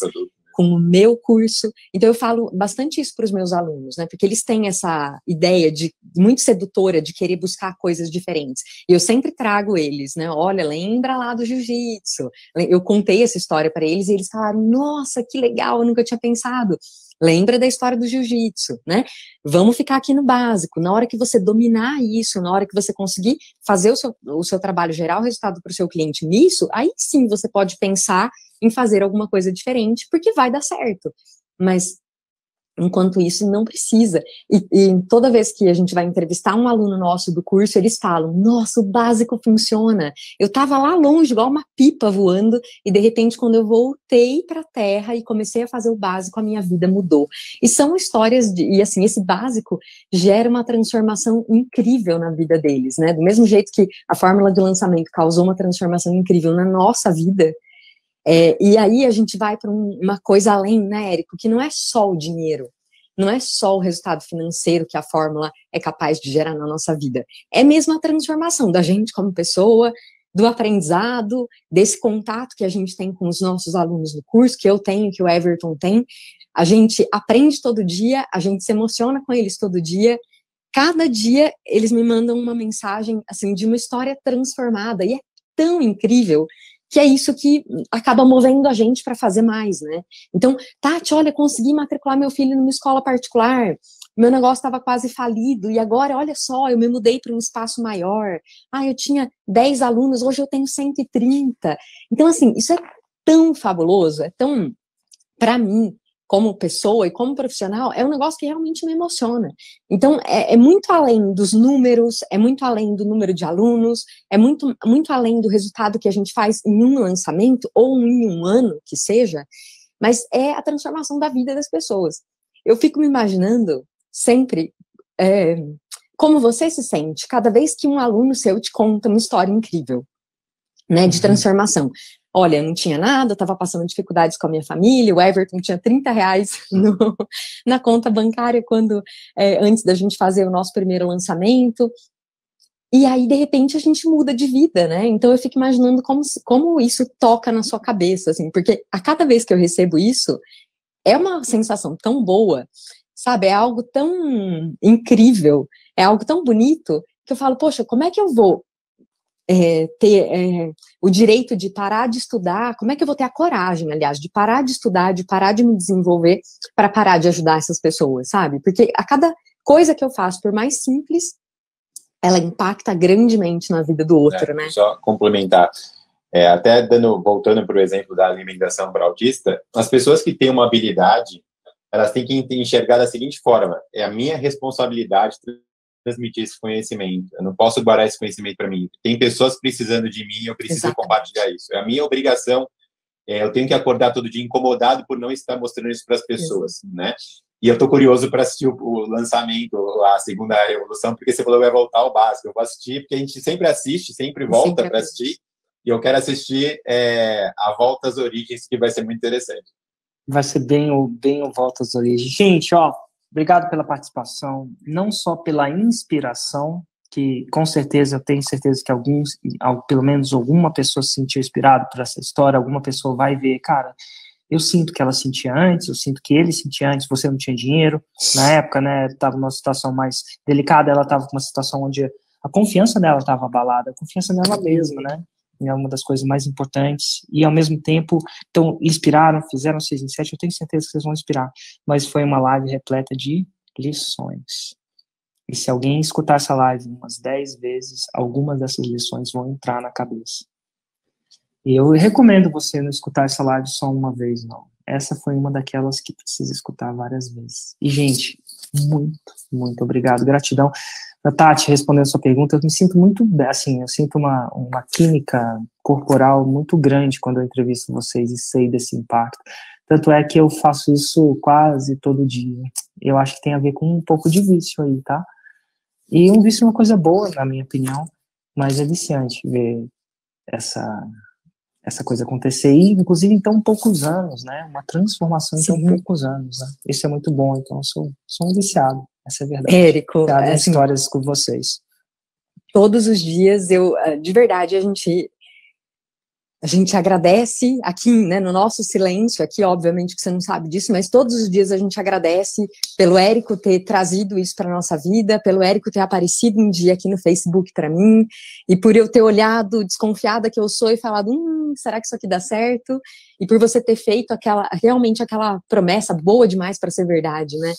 com o meu curso. Então, eu falo bastante isso para os meus alunos, né? Porque eles têm essa ideia muito sedutora de querer buscar coisas diferentes. E eu sempre trago eles, né? Olha, lembra lá do jiu-jitsu. Eu contei essa história para eles e eles falaram, nossa, que legal, eu nunca tinha pensado. Lembra da história do jiu-jitsu, né? Vamos ficar aqui no básico. Na hora que você dominar isso, na hora que você conseguir fazer o seu trabalho, gerar o resultado para o seu cliente nisso, aí sim você pode pensar em fazer alguma coisa diferente, porque vai dar certo. Mas, enquanto isso, não precisa. E toda vez que a gente vai entrevistar um aluno nosso do curso, eles falam, nossa, o básico funciona. Eu estava lá longe, igual uma pipa voando, e de repente, quando eu voltei para a Terra e comecei a fazer o básico, a minha vida mudou. E são histórias, e assim, esse básico gera uma transformação incrível na vida deles, né? Do mesmo jeito que a fórmula de lançamento causou uma transformação incrível na nossa vida, e aí a gente vai para uma coisa além, né, Érico, que não é só o dinheiro, não é só o resultado financeiro que a fórmula é capaz de gerar na nossa vida, é mesmo a transformação da gente como pessoa, do aprendizado, desse contato que a gente tem com os nossos alunos no curso, que eu tenho, que o Everton tem, a gente aprende todo dia, a gente se emociona com eles todo dia, cada dia eles me mandam uma mensagem, assim, de uma história transformada, e é tão incrível, que é isso que acaba movendo a gente para fazer mais, né? Então, Tati, olha, consegui matricular meu filho numa escola particular, meu negócio estava quase falido, e agora, olha só, eu me mudei para um espaço maior, eu tinha 10 alunos, hoje eu tenho 130. Então, assim, isso é tão fabuloso, é tão, para mim, como pessoa e como profissional, é um negócio que realmente me emociona. Então, é muito além dos números, é muito além do número de alunos, é muito, muito além do resultado que a gente faz em um lançamento, ou em um ano, que seja, mas é a transformação da vida das pessoas. Eu fico me imaginando sempre como você se sente cada vez que um aluno seu te conta uma história incrível, né, de transformação. Olha, eu não tinha nada, eu estava passando dificuldades com a minha família, o Everton tinha R$30 na conta bancária antes da gente fazer o nosso primeiro lançamento, e aí, de repente, a gente muda de vida, né? Então, eu fico imaginando como isso toca na sua cabeça, assim, porque a cada vez que eu recebo isso, é uma sensação tão boa, sabe? É algo tão incrível, é algo tão bonito, que eu falo, poxa, como é que eu vou ter o direito de parar de estudar, como é que eu vou ter a coragem, aliás, de parar de estudar, de parar de me desenvolver para parar de ajudar essas pessoas, sabe? Porque a cada coisa que eu faço, por mais simples, ela impacta grandemente na vida do outro, né? Só complementar, até voltando para o exemplo da alimentação para autista, as pessoas que têm uma habilidade, elas têm que enxergar da seguinte forma, é a minha responsabilidade transmitir esse conhecimento, eu não posso guardar esse conhecimento para mim, tem pessoas precisando de mim, eu preciso compartilhar isso, é a minha obrigação, eu tenho que acordar todo dia incomodado por não estar mostrando isso para as pessoas, né? E eu estou curioso para assistir o lançamento, a segunda revolução, porque você falou que vai voltar ao básico, eu vou assistir, porque a gente sempre assiste, sempre volta para assistir, e eu quero assistir a volta às origens, que vai ser muito interessante. Vai ser bem o volta às origens. Gente, obrigado pela participação, não só pela inspiração, que com certeza, eu tenho certeza que pelo menos alguma pessoa se sentiu inspirada por essa história, alguma pessoa vai ver, cara, eu sinto que ela sentia antes, eu sinto que ele sentia antes, você não tinha dinheiro, na época, né, estava numa situação mais delicada, ela estava com uma situação onde a confiança dela estava abalada, a confiança nela mesma, né, é uma das coisas mais importantes, e ao mesmo tempo, então, inspiraram, fizeram 6 em 7, eu tenho certeza que vocês vão inspirar, mas foi uma live repleta de lições, e se alguém escutar essa live umas 10 vezes, algumas dessas lições vão entrar na cabeça. E eu recomendo você não escutar essa live só uma vez, não. Essa foi uma daquelas que precisa escutar várias vezes. E, gente, muito, muito obrigado. Gratidão. Tati, respondendo a sua pergunta, eu me sinto muito, assim, eu sinto uma química corporal muito grande quando eu entrevisto vocês e sei desse impacto. Tanto é que eu faço isso quase todo dia. Eu acho que tem a ver com um pouco de vício aí, tá? E um vício é uma coisa boa, na minha opinião, mas é viciante ver essa coisa acontecer, e inclusive em tão poucos anos, né, uma transformação em tão poucos anos, né? Isso é muito bom, então eu sou um viciado, essa é a verdade. Érico, assim, histórias com vocês. Todos os dias, de verdade, a gente A gente agradece aqui, né, no nosso silêncio, aqui obviamente que você não sabe disso, mas todos os dias a gente agradece pelo Érico ter trazido isso para nossa vida, pelo Érico ter aparecido um dia aqui no Facebook para mim, e por eu ter olhado, desconfiada que eu sou, e falado, será que isso aqui dá certo? E por você ter feito realmente aquela promessa boa demais para ser verdade, né?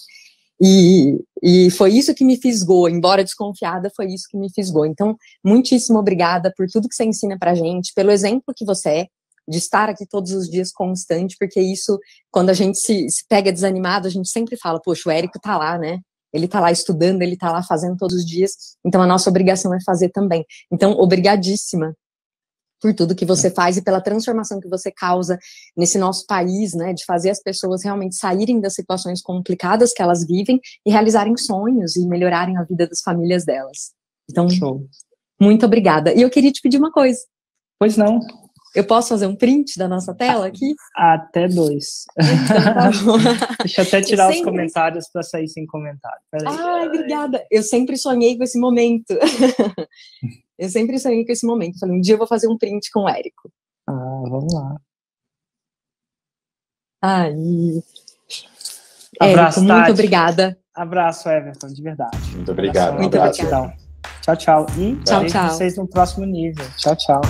E foi isso que me fisgou, embora desconfiada, foi isso que me fisgou. Então, muitíssimo obrigada por tudo que você ensina pra gente, pelo exemplo que você é, de estar aqui todos os dias constante, porque isso, quando a gente se pega desanimado, a gente sempre fala, poxa, o Érico tá lá, né? Ele tá lá estudando, ele tá lá fazendo todos os dias, então a nossa obrigação é fazer também. Então, obrigadíssima por tudo que você faz e pela transformação que você causa nesse nosso país, né, de fazer as pessoas realmente saírem das situações complicadas que elas vivem e realizarem sonhos e melhorarem a vida das famílias delas. Então, muito obrigada. E eu queria te pedir uma coisa. Pois não. Eu posso fazer um print da nossa tela aqui? Até 2. Então, tá bom. Deixa eu até tirar os comentários para sair sem comentário. Ai, obrigada. Eu sempre sonhei com esse momento. Eu sempre sonhei com esse momento. Falei, um dia eu vou fazer um print com o Érico. Vamos lá. Ai. Abraço, Érico, Tati. muito obrigada. Abraço, Everton, de verdade. Muito obrigado. Muito obrigada. Tchau, tchau. E tchau, vejo tchau. vocês no próximo nível. Tchau, tchau.